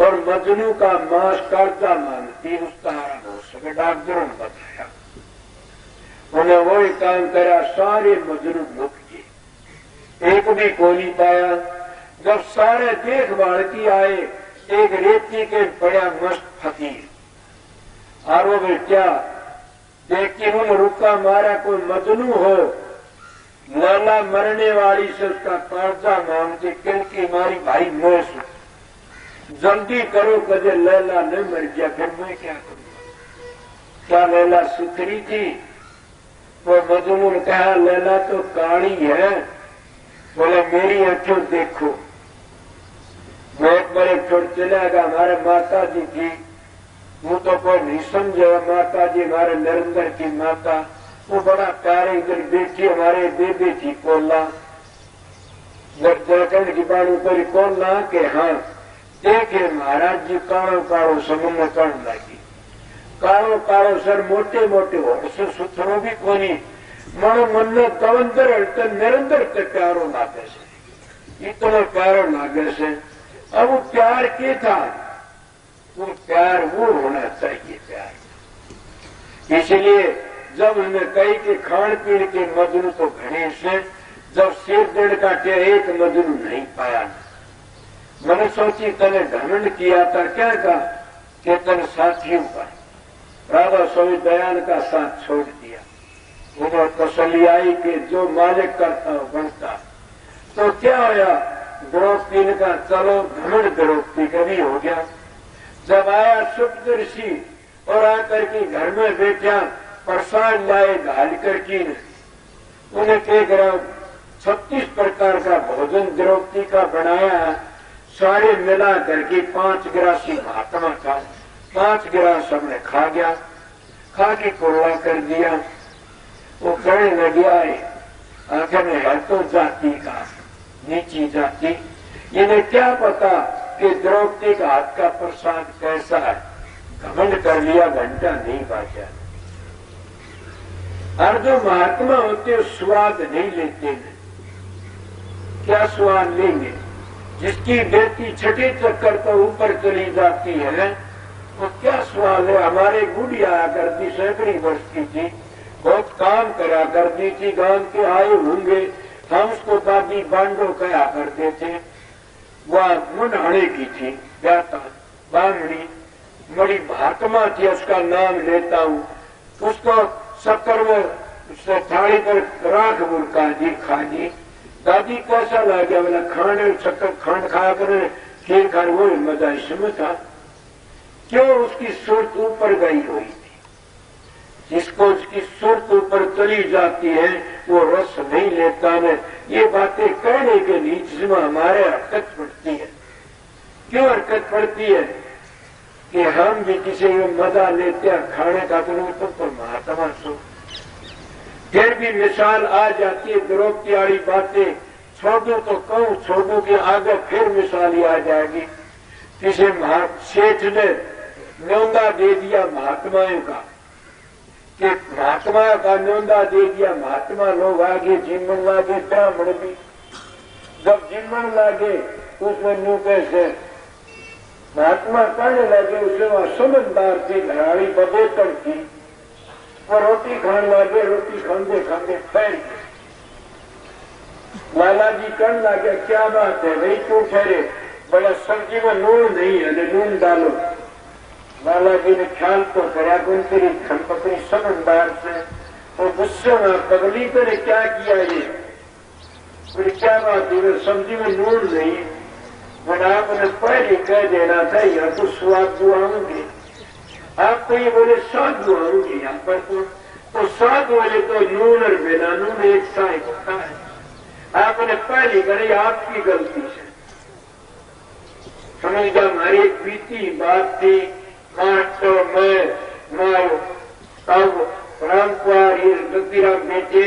और मजनू का मांस कर्जा मांगती उसका आराम हो सके। डॉक्टरों ने बताया, उन्हें वही काम करा, सारे मजनू लुक गए, एक भी को नहीं पाया। जब सारे देखभाल की आए, एक रेती के बड़ा मस्त फकीर और वो भी क्या देख के उन्होंने रुक्का मारा, कोई मजनू हो लैला मरने वाली से उसका कर्जा मांगते किल की मारी, भाई मोस जल्दी करो कदे लैला न मर गया, फिर मैं क्या करूंगा। क्या लैला सुथरी थी? वो मजनू ने कहा लैला तो काली है। बोले मेरी आंखों देखो। मैं एक बार एक छोड़ चला गया, हमारे माता जी थी, वो तो कोई नहीं समझे, माता जी हमारे नरेंद्र की माता, वो बड़ा प्यारे इधर बैठी, हमारे बेबी थी कोल्ला जरकंड की बाणु करी कोल्ला के हाँ देखे महाराज जी काड़ो काड़ो समूह करण लगी, काड़ो काड़ो सर मोटे मोटे हो से सुथरो भी कोनी, मनो मन में तवंदर हड़ते निरंतर के प्यारो लागे से, इतना प्यारो लागे से। अब वो प्यार के था, वो प्यार वो होना चाहिए प्यार। इसलिए जब उन्हें कही कि खान पीन के मजनू तो घने से, जब सिर डेढ़ काटे एक मजनू नहीं पाया, मैंने सोची तने घमंड किया था, क्या कहा कि तने साथियों पर राधा स्वामी दयाल का साथ छोड़ दिया। उन्हें तसल्ली आई कि जो मालिक करता हो बनता, तो क्या होया द्रौपदी ने कहा चलो घमंड द्रौपदी कभी हो गया। जब आया सुप्तऋषि और आकर के घर में बैठा, प्रसाद लाए घाल करके उन्हें कह रहा 36 प्रकार का भोजन द्रौपदी का बनाया, सारे मिला करके 5 गिलास महात्मा का 5 गिलास सबने खा गया, खा के कोल्ला कर दिया। वो कहने लगे आए आखिर में है तो जाति का नीची जाति, इन्हें क्या पता कि द्रौपदी का हाथ का प्रसाद कैसा है। घमंड कर लिया, घंटा नहीं बाजा। और जो महात्मा होते स्वाद नहीं लेते हैं, क्या स्वाद लेंगे? जिसकी बेटी छठे चक्कर तो ऊपर चली जाती है, वो क्या स्वाद है। हमारे गुड़िया आया करती, सैकड़ी वर्ष की थी, बहुत काम करा करती थी, गांव के आए होंगे, हम उसको दादी बांडो कहा करते थे। वह मुनहाने की थी, जाता बांगड़ी बड़ी महात्मा थी, उसका नाम लेता हूँ। उसको शक्कर में उसने थाली पर राख बुरका दी, खा दी। दादी कैसा लगा? बोला खांड शक्कर खांड खाया करे, खीर खा, वो मजा इसमें था। क्यों? उसकी सुरत ऊपर गई हुई थी। जिसको उसकी सुरत ऊपर चली जाती है वो रस नहीं लेता है। ये बातें कहने के लिए जिसमें हमारे हरकत पड़ती है। क्यों हरकत पड़ती है? कि हम भी किसी में मजा लेते हैं खाने का, तो महात्मा सो फिर भी मिसाल आ जाती है। द्रौपदी वाली बातें छोड़ो तो कहूं, छोड़ो के आगे फिर मिसाल ही आ जाएगी। किसी सेठ ने न्योंदा दे दिया महात्माओं का, कि महात्मा का न्योंदा दे दिया, महात्मा लोग आगे जिम्मन लागे, ब्राह्मण भी जब जिम्मन लागे उसमें न्यू कैसे महात्मा कहने लगे, उसे वहां समझदार थी, घराड़ी बबेतन थी, वो रोटी खाने लगे, रोटी खाते खाते फैल गए। लाला जी कहने लगे क्या बात है भाई, क्यों ठहरे? बड़ा सब्जी में नून नहीं है, नून डालो। लाला जी ने ख्याल तो करा, तेरी खनपकड़ी समझदार से वो गुस्से में पगली करे क्या किया ये, फिर क्या बात है सब्जी में नून नहीं। मैंने आपने पहले कह देना था यहाँ तो स्वाद दुआऊंगी, आपको ये बोले स्वाद दुआऊंगी यहाँ पर, तो स्वाद बोले तो नून और बिना नून एक सा ही होता है। आपने पहले करे, आपकी गलती से समझ गया। हमारी एक बीती बात थी, तो मैं अब राम कुमार ये गद्दीराम बेटे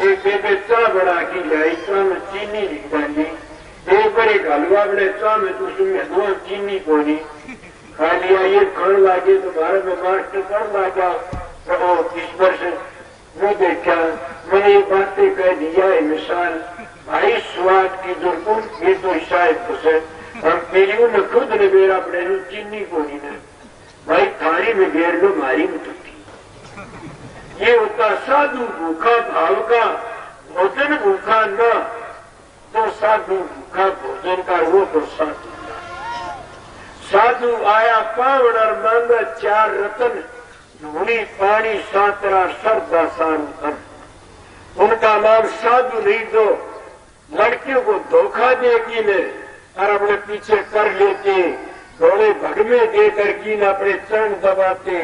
एक बेटे चाह बना की लाई, चाह में चीनी नहीं डाली, एक बार एक हलवा बने चाह में तो उसमें 2 चीनी बोली खा लिया। ये खाने लगे तो भारत में मास्टर कर लगा, तो ईश्वर से वो देखा, मैंने बातें कह दिया है मिसाल भाई स्वाद की दुर्गुण ये तो शायद कुछ है हम पीलियों ने खुद ने बेरा अपने चीनी को नहीं ने भाई थारी में घेर लो मारी में टूटी। ये होता साधु भूखा भाव का भोजन भूखा न तो साधु भूखा भोजन का वो तो साधु साधु आया पावन और मांगा 4 रतन धूनी पानी सांतरा सरदा सारू उनका नाम साधु नहीं दो लड़कियों को धोखा देगी ने और अपने पीछे कर लेते थोड़े भगमे देकर की न अपने चरण दबाते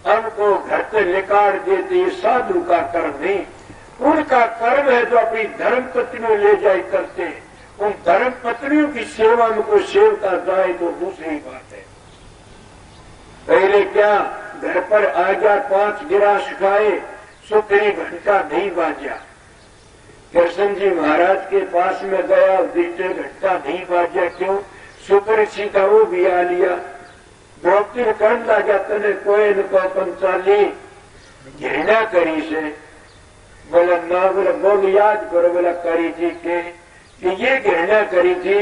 हमको घर से निकाल देते। ये साधु का कर्म नहीं, उनका कर्म है जो अपनी धर्म पत्नियों ले जाए करते। उन धर्म पत्नियों की सेवा में कोई सेवता जाए तो दूसरी बात है। पहले क्या घर पर आ गया 5 गिलास खाए सुखरी घंटा नहीं बाजा। कृष्ण जी महाराज के पास में गया बीते घंटा नहीं बाजा क्यों शुक्र सी का वो भी आ लिया। द्रौपदी ने कहने लगा तने कोई न को पंचाली घृणा करी से बोला ना बोला बोल याद करो बोला करी थी कि ये घृणा करी थी।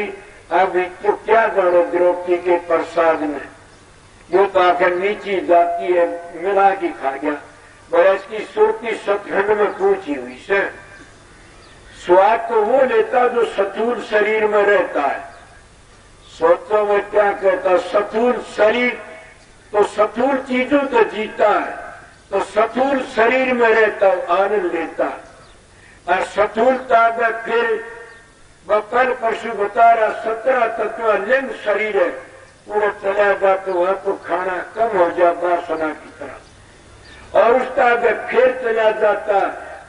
अब तो क्या जानो द्रौपदी के प्रसाद में यो तो आखिर नीची जाती है मिला की खा गया। बोला इसकी सुरती सतखंड में पूछी हुई से स्वाद तो वो लेता जो स्थूल शरीर में रहता है। सोचो में क्या कहता स्थूल शरीर तो स्थूल चीजों तो जीता है तो स्थूल शरीर में रहता आनंद लेता और स्थूलता में फिर वह कल परसों बता रहा 17 तत्व लिंग शरीर है पूरा चला जा तो वहां तो खाना कम हो जाता वासना की तरह और उसका अगर फिर चला जाता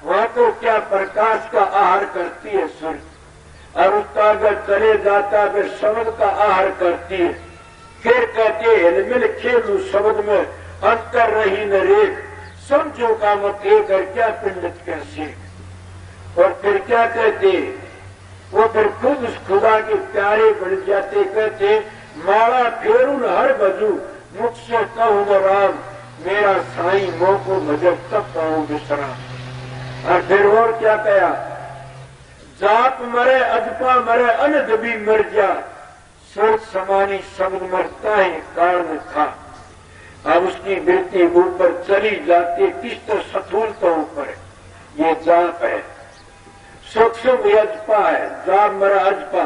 वहां तो क्या प्रकाश का आहार करती है सूर्य और उसका अगर चले जाता फिर शब्द का आहार करती है। फिर कहते हिलमिल खेलू शब्द में अंतर रही न रेख समझो का मत एक और क्या पंडित का सीख। और फिर क्या कहते वो फिर खुद उस खुदा के प्यारे बन जाते कहते माला फेरून हर बजू मुख से कहूँ न राम मेरा साईं मोह को भजन तब पाऊं विश्राम। और फिर और क्या कहा जाप मरे अजपा मरे अनद भी मर जा स्वर्ग समानी शब्द मरता है कारण था। अब उसकी वृत्ति ऊपर चली जाती किस तो स्थूलता ऊपर ये जाप है सूक्ष्म अजपा है जाप मरा अजपा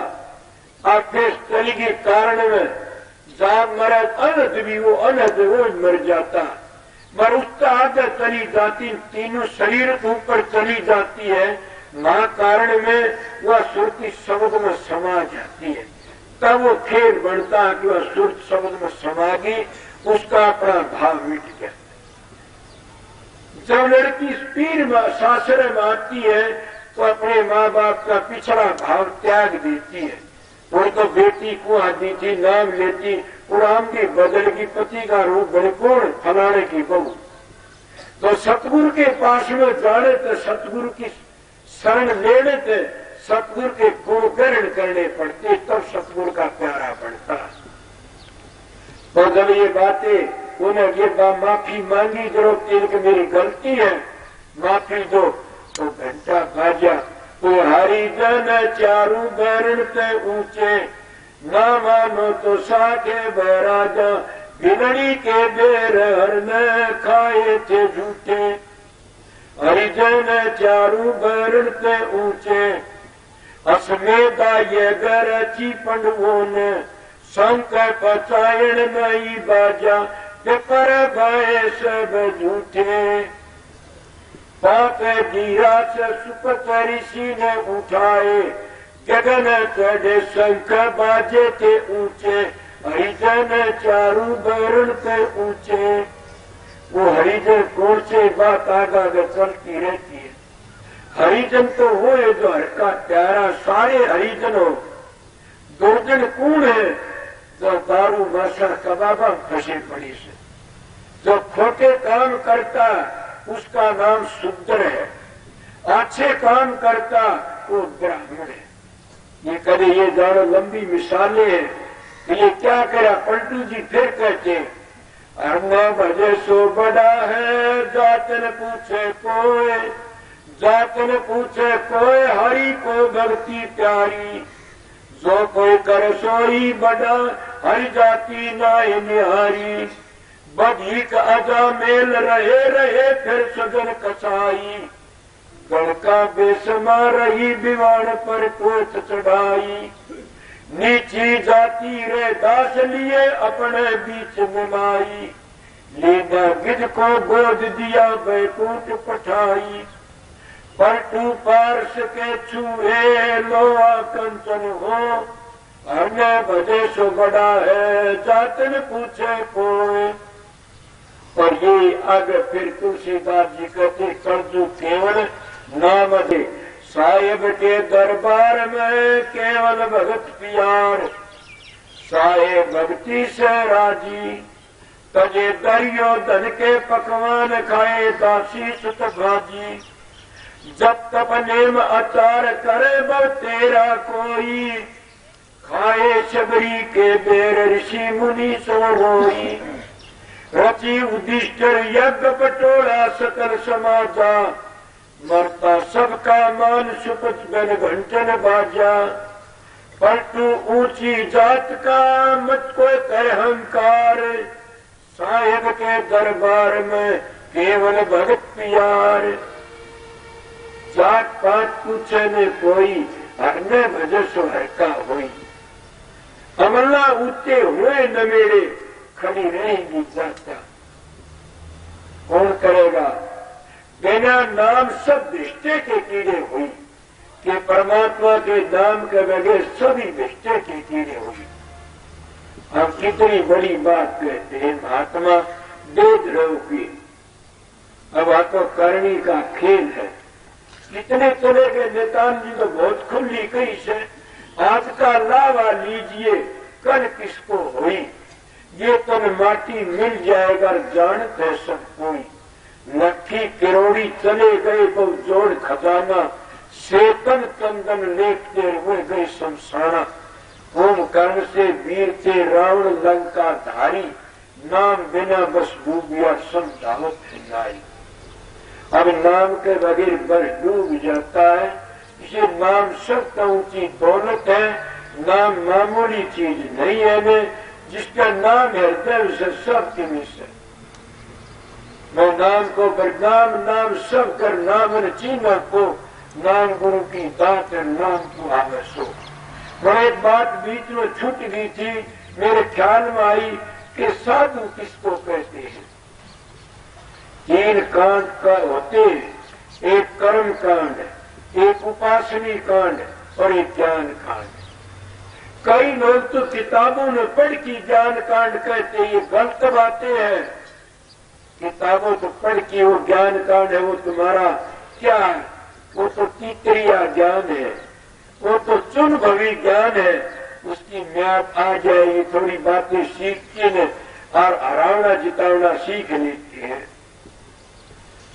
और फिर चलेगी कारण में जाप मरा अनद भी वो अनद वो मर जाता मर उसका आगे चली जाती तीनों शरीर के ऊपर चली जाती है मां कारण में वह सुरती शब्द में समा जाती है तब वो खेल बनता है कि वह सुरत शब्द में समा गई उसका अपना भाव मिट गया। जब लड़की पीर सासरे में आती है तो अपने माँ बाप का पिछड़ा भाव त्याग देती है। वो तो बेटी को आती थी नाम लेती उड़ाम की बदल की पति का रूप बने कौन फलाने की बहू। तो सतगुरु के पास में जाने थे सतगुरु की शरण लेने थे सतगुरु के गुण ग्रहण करने पड़ते तब सतगुरु का प्यारा बनता। तो जब ये बातें उन्हें ये माफी मांगी जरूर तेल की मेरी गलती है माफी दो तो घंटा बाजा तो हरिजन चारू बैरण ते ऊंचे न मानो तो साके बैराजा बिगड़ी के बेर हर न खाए थे झूठे हरिजन चारू बैरण ते ऊंचे अस्मेदा ये गरची पंडवों ने शंकर पचायण नई बाजा पर भय सब झूठे पाप जीरा से सुपत ऋषि ने उठाए गगन चढ़े शंख बाजे थे ऊंचे हरिजन चारू बैरण पे ऊंचे। वो हरिजन कौन से बात आगा चलती रहती है। हरिजन तो वो है जो हर का प्यारा सारे हरिजन हो। दुर्जन कौन है जो दारू नशा कबाबा फंसे पड़ी से जो खोटे काम करता उसका नाम शूद्र है अच्छे काम करता वो ब्राह्मण है। ये कभी ये जानो लंबी मिसालें हैं कि ये क्या करा पलटू जी फिर कहते हरने भजे सो बड़ा है, जातन पूछे कोई, जातन पूछे कोई, हरि को भक्ति प्यारी। जो कोई कर सोई बड़ा, हरि जाति नाई निहारी। बधिक अजा मेल रहे रहे, फिर सजन कसाई। गण का बेसमा रही, विवाण पर कोत चढ़ाई। नीची जाति रे दास लिए, अपने बीच मिलाई। लीना गिद को गोद दिया, बैकुंठ पठाई। पलटू पार्श के छुए, लोहा कंचन हो। हरने भजे सो बड़ा है, जातन पूछे कोई। और ये आगे फिर तुलसीदास जी कहते, कर्जू केवल नाम दे, साहेब के दरबार में केवल भगत प्यार। साहेब भक्ति से राजी, तजे दरियो धन के पकवान खाए, दासी सुत भाजी। जब तप नेम अचार करे, बव तेरा कोई। खाए शबरी के बेर, ऋषि मुनि सो होई। रची उदिष्टर यज्ञ पटोला, सकल समाजा। मरता सबका मान, सुपथ बन घंटन बाजा। पलटू ऊंची जात का, मत कोई कर अहंकार। साहेब के दरबार में केवल भगत प्यार। जात पात पूछे न कोई, हरने भजे सो हर का होई। अमला उठते हुए नमेड़े, खड़ी रहेगी जाता। कौन करेगा? बिना नाम सब रिश्ते के कीड़े हुई, कि परमात्मा के नाम के बगैर सभी रिश्ते के कीड़े हुई। हम कितनी बड़ी बात कहते हैं, महात्मा वेद रहो की। अब आपको करनी का खेल है। कितने चले गए नेतान जी तो बहुत खुली कही से, आज का लावा लीजिए, कल किसको हुई। ये तन माटी मिल जाएगा, जानते सब कोई। लट्ठी किरोड़ी चले गए, बहुत जोड़ खजाना। सेतन चंदन लेखते हुए गए शमशाना। कुंभकर्ण से वीर थे रावण लंका धारी। नाम बिना बस डूबिया समझावत नाई। अब नाम के बगैर बस डूब जाता है। इसे नाम सबसे ऊंची दौलत है। नाम मामूली चीज नहीं है ने, जिसका नाम है हृदय से सब की मिस है। मैं नाम को बदनाम, नाम सब कर नाम चीना को। नाम गुरु की दात, नाम को आवसो। मैं एक बात बीच में छूट गई थी, मेरे ख्याल में आई कि साधु किसको कहते हैं। 3 कांड का होते, एक कर्म कांड, एक उपासनी कांड और एक ज्ञान कांड। कई लोग तो किताबों में पढ़ की ज्ञान कांड कहते, ये गलत बातें हैं। किताबों तो पढ़ की वो ज्ञान कांड है, वो तुम्हारा क्या है? वो तो तीतरिया ज्ञान है, वो तो चुन भवी ज्ञान है। उसकी म्याद आ जाएगी, थोड़ी बातें सीखती है और हरावना जितावना सीख लेती है।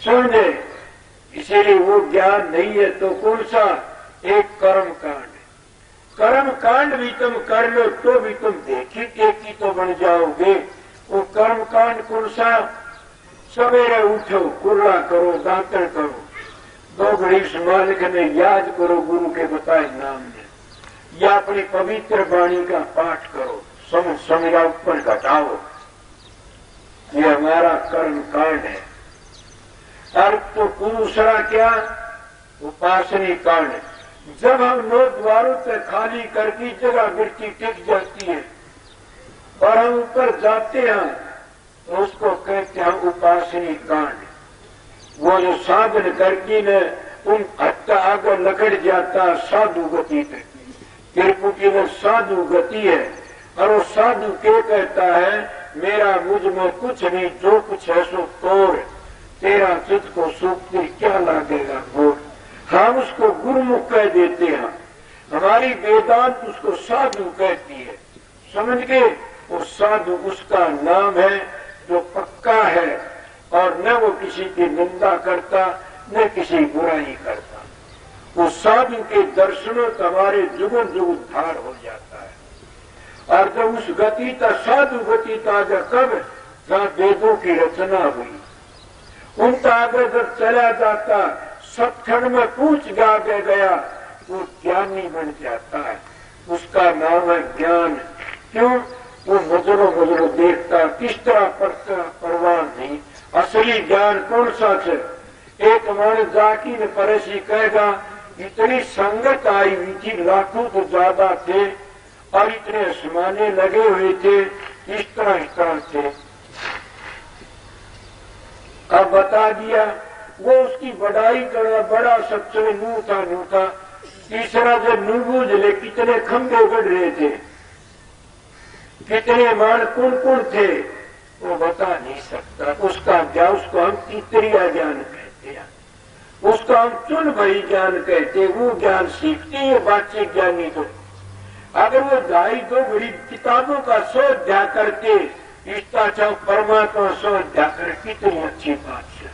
समझे? इसीलिए वो ज्ञान नहीं है तो कौन सा? एक कर्म कांड। कर्म कांड भी तुम कर लो तो भी तुम देखी टेकी तो बन जाओगे। वो कर्म कांड कौन सा? सवेरे उठो, कुर्ला करो, दांतन करो, 2 घड़ी मालिक ने याद करो, गुरु के बताए नाम ने, या अपनी पवित्र वाणी का पाठ करो, समझा ऊपर घटाओ। ये हमारा कर्म कांड है। और तो दूसरा क्या? उपासनी कांड। जब हम 9 द्वारों से खाली करके जगह गिरती टिक जाती है और हम ऊपर जाते हैं तो उसको कहते हैं उपासनी कांड। वो जो साधन करके न उन हत्या आगे लकड़ जाता साधु गति तक। तिरुपति में साधु गति है और वो साधु क्या कहता है? मेरा मुझ में कुछ नहीं, जो कुछ है सो तोड़। तेरा चित्त को सूखते क्या लागेगा घोर। हम उसको गुरुमुख कह देते हैं, हमारी वेदांत उसको साधु कहती है। समझ के? वो साधु उसका नाम है जो पक्का है और न वो किसी की निंदा करता न किसी बुराई करता। वो साधु के दर्शनों से हमारे जुगुन जुग उद्धार हो जाता है। और जब उस गति का साधु गति का कब जहाँ वेदों की रचना हुई, उनका आगे जब चला जाता, सत्क्षण में पूछ गा के गया, वो ज्ञानी बन जाता है। उसका नाम है ज्ञान। क्यों? वो नजरों देखता, किस तरह पढ़ता, परवाह नहीं। असली ज्ञान कौन सा है? एक मन जाकी ने परेशी कहेगा, इतनी संगत आई हुई थी, लाखों तो ज्यादा थे और इतने आसमाने लगे हुए थे, इस तरह थे। अब बता दिया, वो उसकी बड़ाई करना, बड़ा सत्संग नू था। तीसरा जब नू बूझ ले, कितने खंभे गढ़ रहे थे, कितने मान कौन थे, वो बता नहीं सकता। उसका ज्ञान, उसको हम तीतरिया ज्ञान कहते हैं, उसको हम चुन भई ज्ञान कहते हैं। वो ज्ञान सीखते हैं बातचीत ज्ञानी तो। अगर वो 2.5 बड़ी किताबों का स्वाध्याय करते, इसका चाहे परमात्मा स्वाध्याय करे, कितनी अच्छी बात है।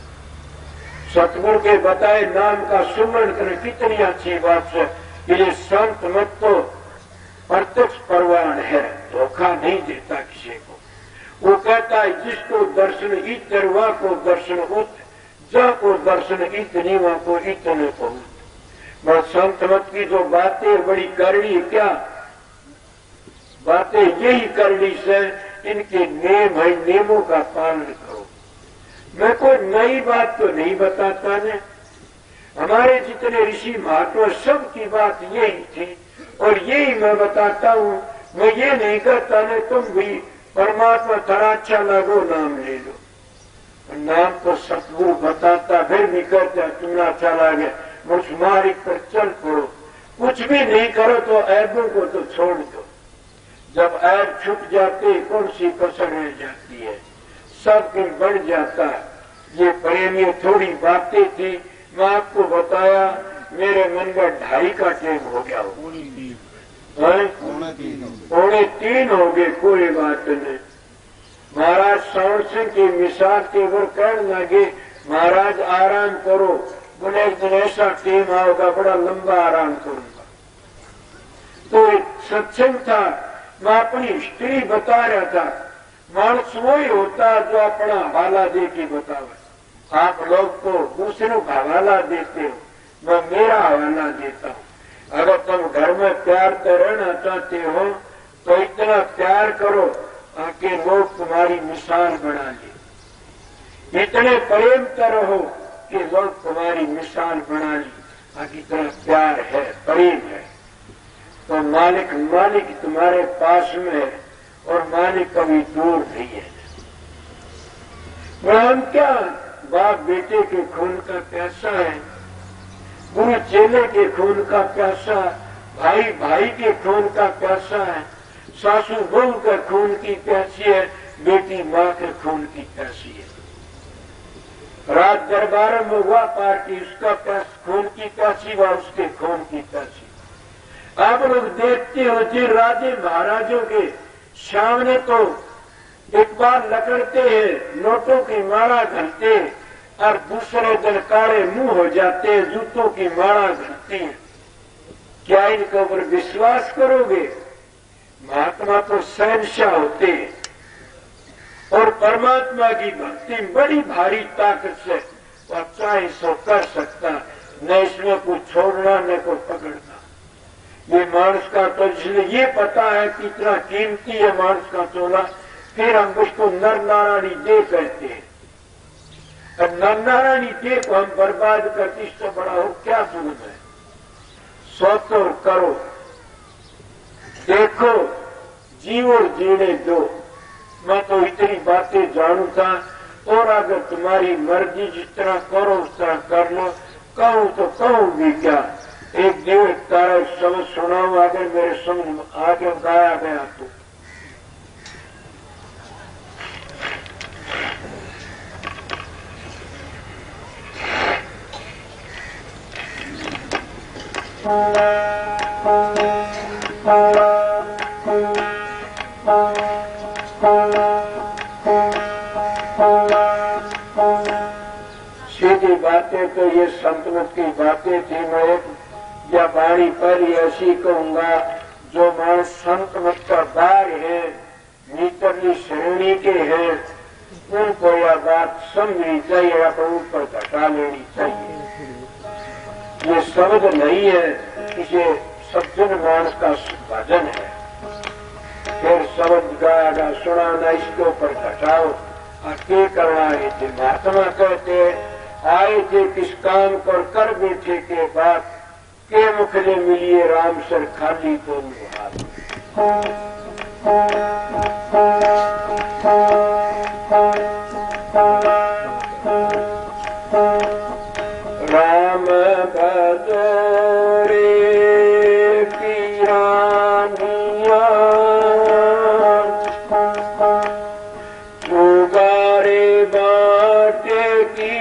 सतगुरु के बताए नाम का सुमरण करें, कितनी अच्छी बात है। ये संत मत तो प्रत्यक्ष परवान है, धोखा नहीं देता किसी को। वो कहता है जिसको दर्शन इतर वहां को दर्शन उत, जा को दर्शन इतनी वहां को इतने पहुंच। बस संत मत की जो बातें बड़ी करड़ी, क्या बातें यही करड़ी से, इनके नेम है, नियमों का पालन करो। मैं कोई नई बात तो नहीं बताता ने, हमारे जितने ऋषि महात्मा सब की बात यही थी और यही मैं बताता हूँ। मैं ये नहीं कहता ने तुम भी परमात्मा थोड़ा अच्छा लगो नाम ले लो, नाम तो सतगुरु बताता, फिर भी कहता तुम्हें अच्छा लगे मुझ मार्ग पर चल पड़ो। कुछ भी नहीं करो तो ऐबों को तो छोड़ दो। जब ऐब छूट जाते, कौन सी कसर रह जाती है, सब कुछ बढ़ जाता है। ये प्रेमी थोड़ी बातें थी, मैं आपको बताया। मेरे मन में 2:30 का टाइम हो गया, 2:45 हो गए, कोई बात नहीं। महाराज श्रवण सिंह की मिसाल के ऊपर कहने लगे, महाराज आराम करो। बोले एक दिन ऐसा टाइम आओगा, बड़ा लंबा आराम करूंगा। तो एक सत्संग था, मैं अपनी स्त्री बता रहा था। मानस वही होता जो अपना हवाला दे के बतावे। आप लोग को दूसरों का हवाला देते हो, मैं मेरा हवाला देता हूँ। अगर तुम घर में प्यार से रहना चाहते हो तो इतना प्यार करो ताकि लोग तुम्हारी मिसाल बना ले। इतने प्रेम से रहो कि लोग तुम्हारी मिसाल बना ले, ताकि इतना प्यार है, प्रेम है। तो मालिक तुम्हारे पास में है और मालिक कभी दूर नहीं है। हम क्या बाप बेटे के खून का प्यासा है, गुरु चेले के खून का प्यासा, भाई के खून का प्यासा है, सासू बहू के खून की प्यासी है, बेटी माँ के खून की प्यासी है। रात दरबार में हुआ पार्टी, उसका खून की प्यासी व उसके खून की प्यासी। आप लोग देखते हो जी, राजे महाराजों के सामने तो एक बार लकड़ते हैं, नोटों की माला घलते और दूसरे दिन काले मुंह हो जाते हैं, जूतों की माला घलती है। क्या इनके ऊपर विश्वास करोगे? महात्मा तो शहंशाह होते हैं और परमात्मा की भक्ति बड़ी भारी ताकत से वह चाहे सो कर सकता, न इसमें कुछ छोड़ना न को पकड़ना। ये मानस का तो इसलिए ये पता है कि इतना कीमती है मानस का चोला, फिर हम उसको नर नारायणी दे कहते हैं। और नर नारायणी दे को हम बर्बाद करते, इससे बड़ा हो क्या जुल्म है। सोचो करो, देखो, जीवो जीने दो। मैं तो इतनी बातें जानू था और अगर तुम्हारी मर्जी जिस तरह करो उस तरह कर लो। कहूं तो कहूं भी क्या, एक देव तारा शब्द सुनाओ अगर मेरे समझ आगे गाया गया तो। सीधी बातें तो ये संतमत की बातें थी। मैं एक या बाणी पर ऐसी कहूंगा, जो मानस संतमत का बार है, नीतरली श्रेणी के हैं, उनको यह बात समझनी चाहिए, अपन ऊपर घटा लेनी चाहिए। ये शब्द नहीं है, इसे सज्जन मानस का भजन है। फिर शब्द गाया सुनाना, इसके ऊपर घटाओ। के करना है थे महात्मा कहते आए थे किस काम पर कर बैठे के बाद के मुखले मिलिए राम सर खाली दोनों हाथ। राम भजोरे पीरानिया चुगारे बाटे की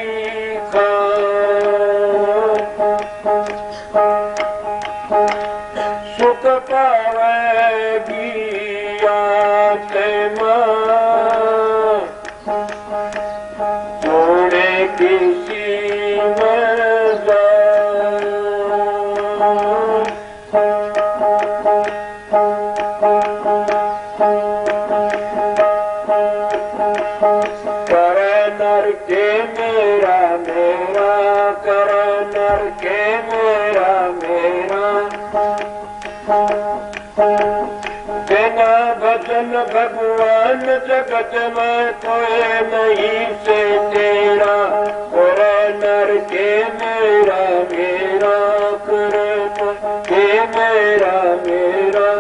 सुख पावेगी आते मां जोड़े किसी भगवान जगत में कोई नहीं से तेरा कर नर के मेरा मेरा कर के मेरा मेरा।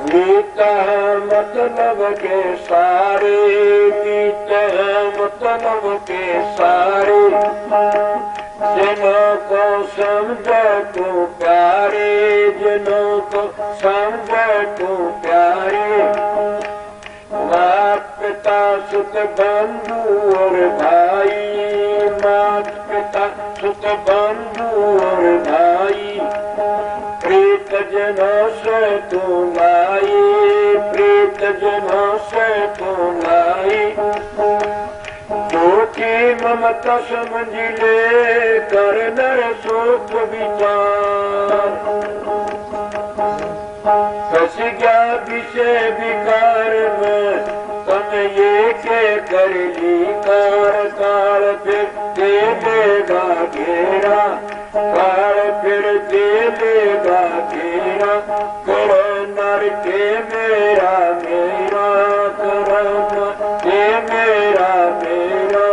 गीता मतलब के सारे गीता मतलब के सारे जिनों को समझे तू प्यारे जिनों को समझे तू प्यारे मात पिता सुत बंधु और भाई मात पिता सुत बंधु और भाई प्रीत जनों से तू लाई प्रीत जनों से तू लाई ममता समझ ले कर नर सोच विचार फंस गया विषय विकार में तम ये के कर ली कार कार फिर दे देगा घेरा कार फिर दे देगा घेरा कर नर के मेरा मेरा कर के मेरा मेरा।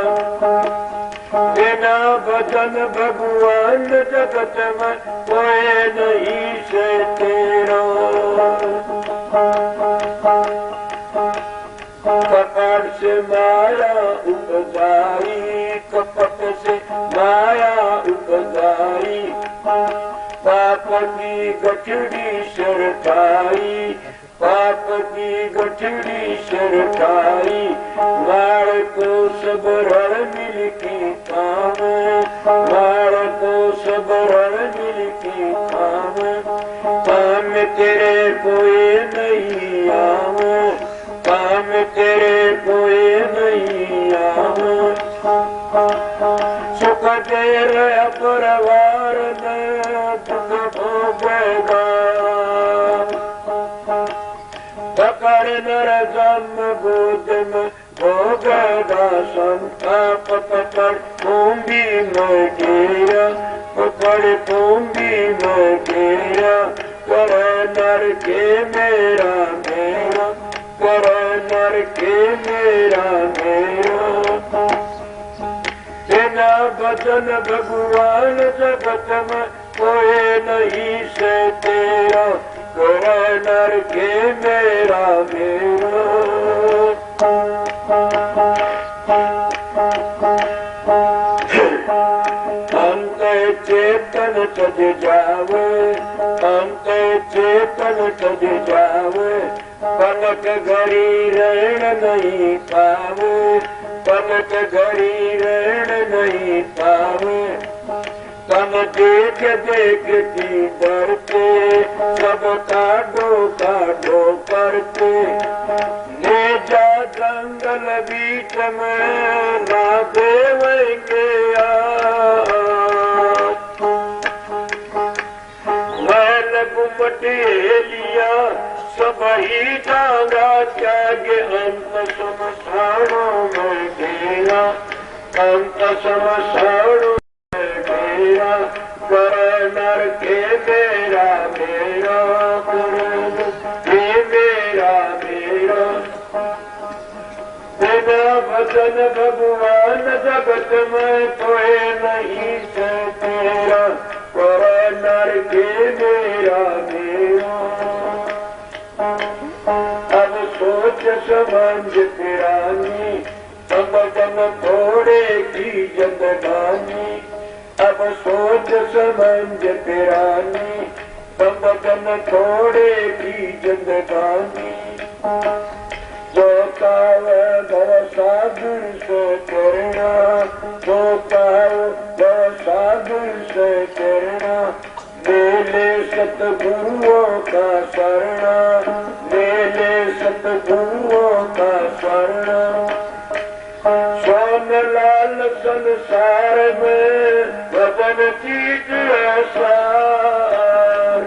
बिना भजन भगवान जगत में कोई नहीं से तेरा। कपट से माया उपजाई कपट से माया उपजाई पाप की गठड़ी सिर खाई पाप की गठड़ी सिर खाई मार को सब रण मिल की काम मार को सब रण मिल की काम तेरे कोई नहीं आम काम तेरे कोई नहीं आम। सुख दे रहा परिवार में दुख भोगेगा पकड़ नर जन्म गोद में भोगेगा संताप पकड़ कुंभी में घेरा पकड़ कुंभी में घेरा कर नर के मेरा मेरा कर नर के मेरा मेरा। बिना भजन भगवान जगत में कोई नहीं से तेरा कर नर के मेरा मेरा। अंत चेतन तज जावे अंत चेतन तज जावे पलक घड़ी रहन नहीं पावे पलक घड़ी रहन नहीं पावे। तम देख देखती डरते सब काटो करते ले जा जंगल बीच में ना देवेंगे मैल गुमटे लिया वही जागा त्यागे अंत शमशानों में डेरा, अंत शमशानों में डेरा, कर नर के मेरा मेरा, कर के मेरा मेरा। बिना भजन भगवान जगत में कोई नहीं से तेरा, कर नर के मेरा मेरा। अब सोच समझ पिरानी, सब जन थोड़े की जिंदगानी, अब सोच समझ पिरानी, सब जन थोड़े की जिंदगानी। जो पावे भव सागर से करना, जो पावे भव सागर से करना, मेले सतगुरुओं का शरणा, मेले सतगुरुओं का शरणा। सोन लाल संसार में भजन चीज आसार,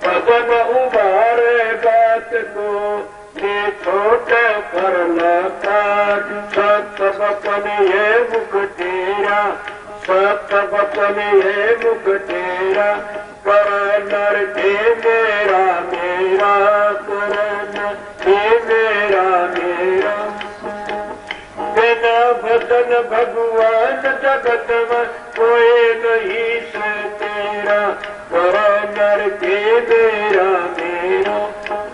भजन उबारे बात को ये छोटे करना काट। सत बचन ये मुख तेरा, सत बचन ये मुख तेरा, कर नर के मेरा मेरा, कर नर के मेरा मेरा। बिना भजन भगवान जगत में कोई नहीं से तेरा, कर नर के मेरा मेरा,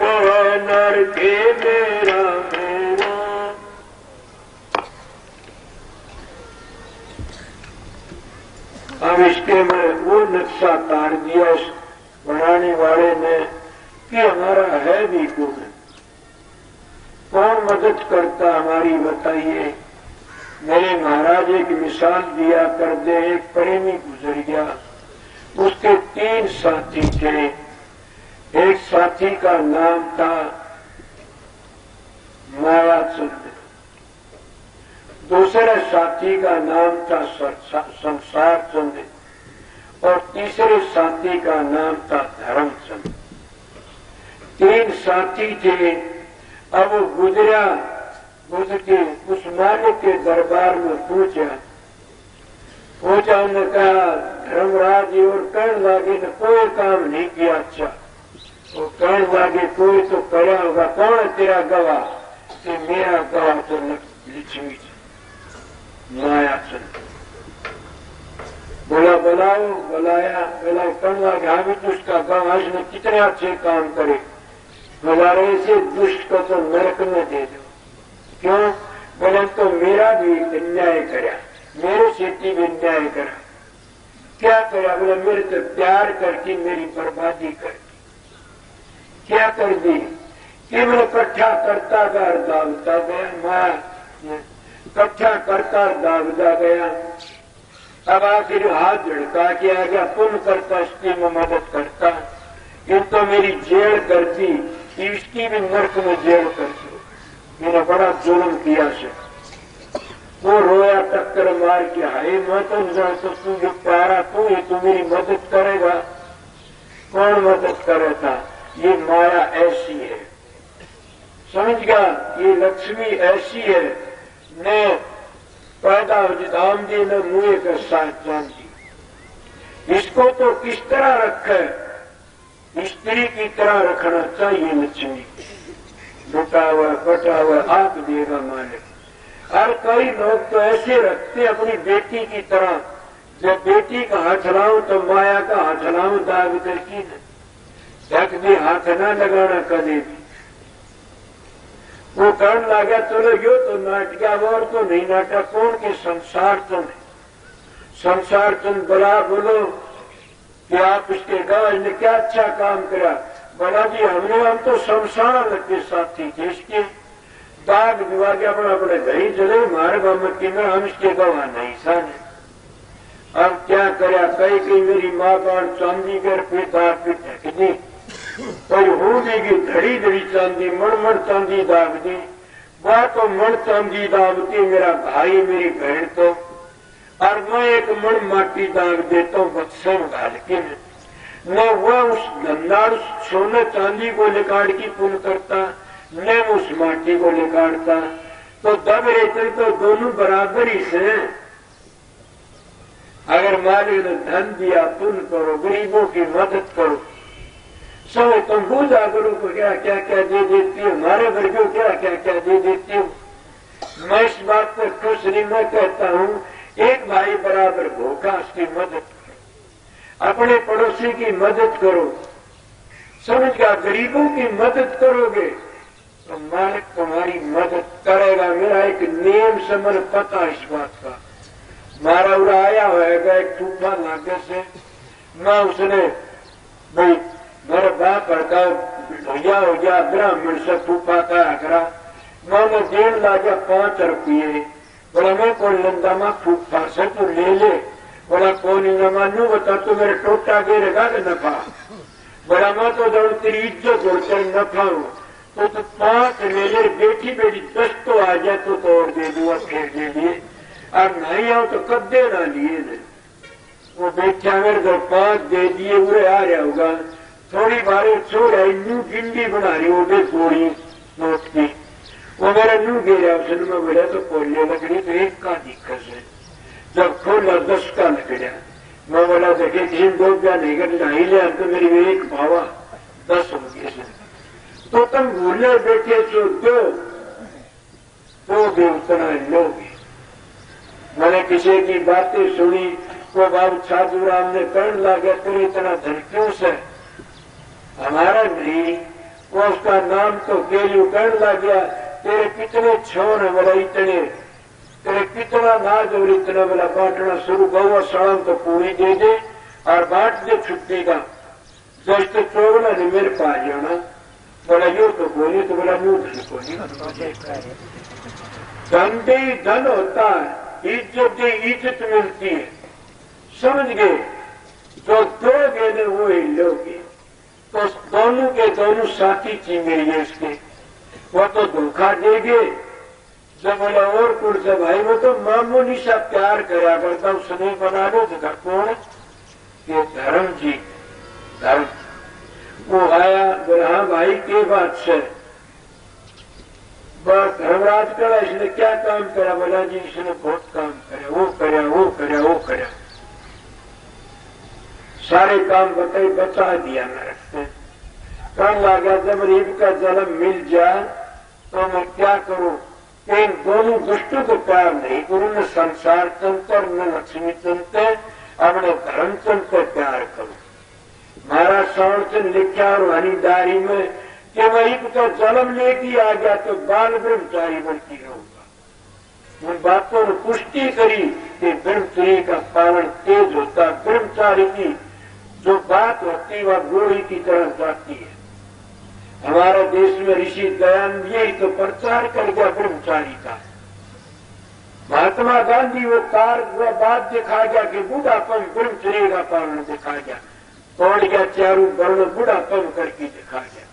कर नर के मेरा मेरा। अब इसके में वो नक्शा तार दिया बनाने वाले ने कि हमारा है भी कौन मदद करता हमारी, बताइए। मेरे महाराज एक मिसाल दिया कर दे, एक प्रेमी गुजर गया, उसके 3 साथी थे। एक साथी का नाम था मायाचंद, दूसरे साथी का नाम था संसार चंद, और तीसरे साथी का नाम था धर्मचंद। 3 साथी थे। अब वो गुजरा, गुजर के उस मालिक के दरबार में पूछा, उन्होंने कहा धर्मराज जी, और कहने लगे ने कोई काम नहीं किया अच्छा। वो कहने लगे कोई तो करा होगा, कौन है तेरा गवाह? कि मेरा गवाह तो लक्ष्मी मायाचंद। बोला बुलाओ, बुलाया, बोला कहने लगे हाँ भी उसका गवाह ने कितने अच्छे काम करे। बोला ऐसे दुष्ट को तो नरक में दे दो। क्यों? बोले तो मेरा भी अन्याय करा, मेरे सेठी भी अन्याय करा। क्या करा? बोले मेरे तो प्यार करके मेरी बर्बादी कर दी। क्या कर दी? कि मैं इकट्ठा करता दावता गया, माया इकट्ठा करता दावता गया। अब आखिर हाथ झड़का के आ गया, पुण्य करता इसकी मैं मदद करता। ये तो मेरी जेल कर दी, इसकी भी नर्क में जेल कर दो। मैंने बड़ा जुल्म किया से। वो रोया टक्कर मार के, हाय मैं तो तू जो प्यारा तू है, तू मेरी मदद करेगा। कौन मदद करेगा? ये माया ऐसी है, समझ गया? ये लक्ष्मी ऐसी है, ने पैदा धाम दी न मुए का साथ जान दी। इसको तो किस तरह रखे? स्त्री की तरह रखना चाहिए लक्ष्मी। लुटा हुआ कटा हुआ आप देगा मालिक। और कई लोग तो ऐसे रखते अपनी बेटी की तरह, जब बेटी का हाथ लाऊं तो माया का हाथ लाऊं दाग करकी न ढक भी हाथ न लगाना कदे भी। वो कहने लगा चलो यो तो नाटका और तो नहीं नाटक, कौन के संसार चंद। संसार चंद बड़ा बोलो कि आप इसके गांव ने क्या अच्छा काम करा। बड़ा जी हम तो शमशान के साथी थे, इसके दाग दिवा के अपना अपने घरी चले मारे बामत की में, हम इसके गवाह नहीं साने। अब क्या करा? कई मेरी माँ बाण चांदी कर पे दाग पे ढक दी, कोई हो देगी धड़ी धड़ी चांदी, मण चांदी दाग दी। वह तो मण चांदी दागती मेरा भाई मेरी बहन तो, और मैं एक मण माटी दाग देता हूँ बक्से में घाल के। न वह उस धंधाड़ सोने चांदी को लिकाड़ की पुण्य करता, न उस माटी को लिकाड़ता। तो दब रहते तो दोनों बराबर ही से। अगर मालिक ने धन दिया, पुण्य करो, गरीबों की मदद करो। समय तुम पूजा करो को क्या क्या क्या दे देती हो, हमारे वर्गों क्या क्या क्या दे देती हो। मैं इस बात पर खुश नहीं, मैं कहता हूँ एक भाई बराबर भूखा, उसकी मदद करो, अपने पड़ोसी की मदद करो। समझ गया, गरीबों की मदद करोगे तो मालिक तुम्हारी मदद करेगा। मेरा एक नियम से मन पता इस बात का। मारा उड़ा आया होगा एक तूफान लागे से, मैं उसने भाई मेरे बाप भड़का भैया हो गया ब्राह्मण से तूफा कहा करा, मैंने देन ला गया 5 रुपये। बोला मैं कौन लंदा मा फूफा से तू ले ले। बोला कौन न मानू, बता तो मेरे टोटा गिरेगा कि नफा। बोला मैं तो जब तेरी इज्जत होकर नफा हूं तो 5 ले ले, बेटी बेटी 10 तो आ जाए तो और दे दूंगा, फिर ले लिए। अब नहीं आओ तो कब देना लिए ने। वो बेटा मेरे घर 5 दे दिए, उरे आ रहा होगा। थोड़ी बारी छोड़ आई, न्यू गिंडी बना रही हो गई थोड़ी नोट की, वो मेरा न्यू गिरा। उसने मैं बोला तो खोलने लकड़ी तो 1 का दिक्कत है, जब खोला 10 का लकड़ा। मैं बोला देखे 2 नहीं कर ढाई लिया तो मेरी 1 भावा 10 हो गए। तो तुम भूले बैठे सो दो भी उतना लोगे। मैंने किसी की बातें सुनी, वो बाबू साधुराम ने करण लगा तेरे इतना धन क्यों से, हमारा नहीं। वो उसका नाम तो केलू करण लग गया, तेरे कितने छोर है बोला इतने, तेरे कितना नाज और इतना बोला बांटना शुरू गौ सड़म तो पूरी दे दे और बांट दे छुट्टी का। जब तो चोगना नहीं मेरे पास जाना। बोला यो तो बोली, तो बोला न्यू धन को नहीं। धन दे धन होता है, इज्जत दे इज्जत मिलती है। समझ गए, जो दोगे ने वो ही लोगे। तो दोनों के दोनों साथी चीमेंगे इसके, वो तो धोखा देंगे। जब बोला और कुछ से भाई वो तो मामूली सा प्यार करा करता, उसने बना लो देखा कौन, ये धर्म जी धर्म। वो आया बोला हाँ भाई के बात से, बस धर्मराज करा इसने क्या काम करा। बोला जी इसने बहुत काम करा, वो करा वो करा वो करा, सारे काम बता दिया मेरे से। कहने लगा जब गरीब का जन्म मिल जाए तो मैं क्या करूं, इन दोनों दुष्टों को प्यार नहीं करूं, न संसार तंत्र न लक्ष्मी तंत्र, अपने धर्म तंत्र प्यार करूं। महाराज सौरचंद लिखा और हनीदारी में कि वही तो जन्म लेके आ गया तो बाल ब्रह्मचारी बनती रहूंगा। उन बातों ने पुष्टि करी कि ब्रह्मचर्य का पालन तेज होता, ब्रह्मचारी की जो बात होती वह गोली की तरह जाती है। हमारे देश में ऋषि दयानंद यही तो प्रचार कर गया ब्रह्मचारी का। महात्मा गांधी वो बात दिखा गया कि बूढ़ापन ब्रह्मचर्य का पालन दिखा गया, तोड़ गया चारों वर्ण बूढ़ापन करके दिखा गया।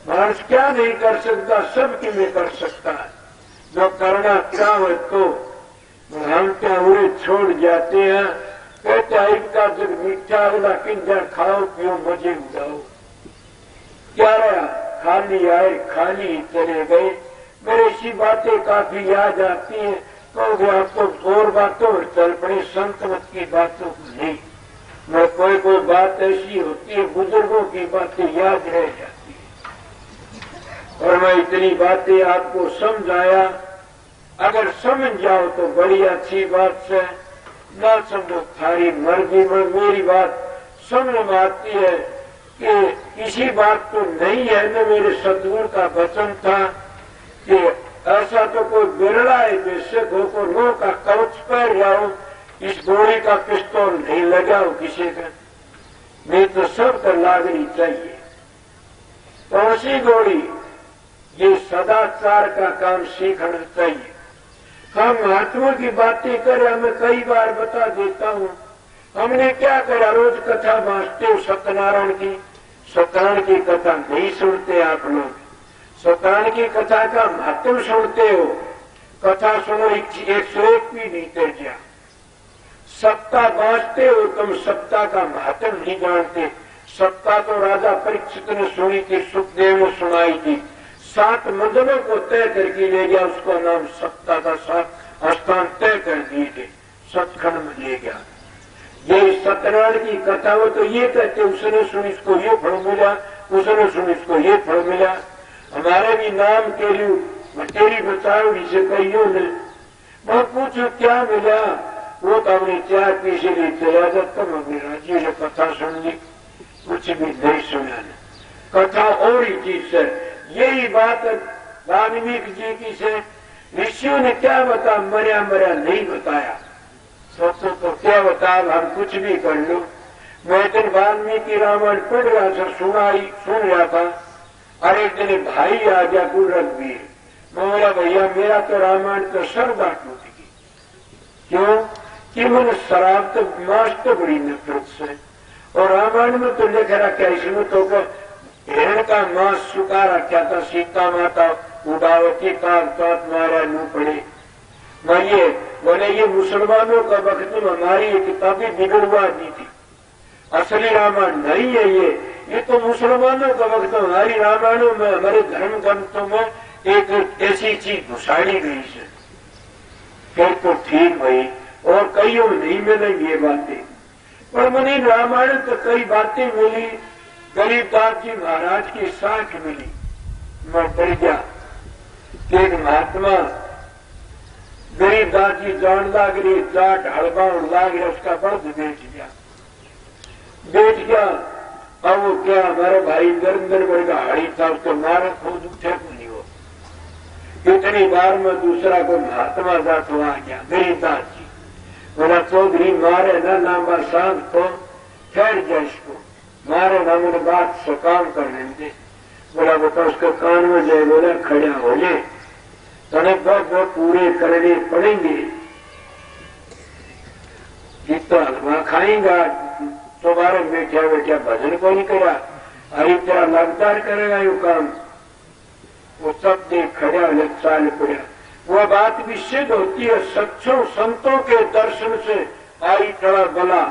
मानस क्या नहीं कर सकता, सब की में कर सकता है। जो करना चाहे तो हम क्या उड़े छोड़ जाते हैं, टाइप का जब मीठा वाला किंजर खाओ पियो मजे उड़ाओ। क्या रहा, खाली आए खाली ही चले गए। मेरे ऐसी बातें काफी याद आती हैं, तो आपको और बातों में चल पड़े, संत मत की बातों को नहीं। मैं कोई बात ऐसी होती है बुजुर्गों की बातें याद रह जाती है, और मैं इतनी बातें आपको समझाया। अगर समझ जाओ तो बड़ी अच्छी बात से, ना समझो थारी मर्जी में। मेरी बात समझ में आती है कि इसी बात तो नहीं है न मेरे सदगुरु का वचन था कि ऐसा तो कोई बिरला है जिससे को रो का कवच पर जाओ, इस गोली का पिस्तौल नहीं लगाओ किसी का, नहीं तो सब पर लागनी चाहिए। कौन सी गोली, ये सदाचार का काम सीखना चाहिए। हम महात्मा की बातें करें, हमें कई बार बता देता हूं, हमने क्या करा, रोज कथा बांटते हो सत्यनारायण की। सत्यनारायण की कथा नहीं सुनते आप लोग, सत्यनारायण की कथा का महत्व सुनते हो। कथा सुनो 101 भी नहीं कर जा। सप्ताह बांटते हो तुम, सप्ताह का महत्व नहीं जानते। सत्ता तो राजा परीक्षित ने सुनी थी, सुखदेव ने सुनाई थी। 7 मंजिलों को तय करके ले गया, उसका नाम सत्ता था। 7 स्थान तय कर दिए थे, सतखंड में ले गया। ये सत्यनारायण की कथा हो तो ये कहते उसने सुनी इसको ये फल मिला, उसने सुनी इसको ये फल मिला। हमारे भी नाम के लिए तेरी बताओ इसे कहियो ने। मैं पूछू क्या मिला, वो तो हमने 4 पैसे लिए चला जाता, हमने राजी ने कथा सुन ली, कुछ भी नहीं सुना। कथा और ही चीज है। यही बात वाल्मीकि जी की से ऋषियों ने क्या बता, मरिया मरिया नहीं बताया। सोचो तो क्या बता, हम कुछ भी कर लो। मैं दिन वाल्मीकि रामायण पढ़ रहा था, सुन रहा था। और एक दिन भाई आ गया गुरु रघुवीर, मैं बोला भैया मेरा तो रामायण तो सरदा टूट गई। क्यों कि मैंने शराब तो मांस तो बड़ी नफरत से, और रामायण में तो लिख रखा इसमें तो हिरण का मांस सुखा रखा था, सीता माता उदावती कागजात मारा नू पड़े। मैं ये बोले ये मुसलमानों का वक्त में हमारी ये किताबें बिगड़वा दी थी, असली रामायण नहीं है ये तो मुसलमानों का वक्त हमारी रामायणों में हमारे धर्म ग्रंथों में एक ऐसी चीज घुसाड़ी गई है। फिर तो ठीक भाई, और कईयों नहीं मिलेंगी ये बातें, पर मैंने रामायण तो कई बातें मिली। गरीबदास जी महाराज की साख मिली, मैं डर गया कि एक महात्मा गरीबदास जी जान लाग रही, जाट हड़बाउन लाग रहा, उसका बर्द बेच गया। अब वो क्या हमारे भाई नरेंद्र वर्ग हाड़ी था, उसको मारा खोद उठे को नहीं हो। इतनी बार में दूसरा को महात्मा जात आ गया गरीबदास जी, बोला चौधरी मारे ना नामा सांग तो ठहर जाए, इसको मारे ना मेरे बात से काम कर लेते। बोला बता उसके कान में जाए, बोला खड़ा हो ले, तने बहुत पूरे करने पड़ेंगे। जितना हलवा खाएंगा तो बारे बैठा बैठा भजन को नहीं करा, अरे तेरा लगदार करेगा यू काम। वो सब देख खड़ा चाल पड़ा। वो बात भी सिद्ध होती है, सच्चों संतों के दर्शन से आई टड़ा बला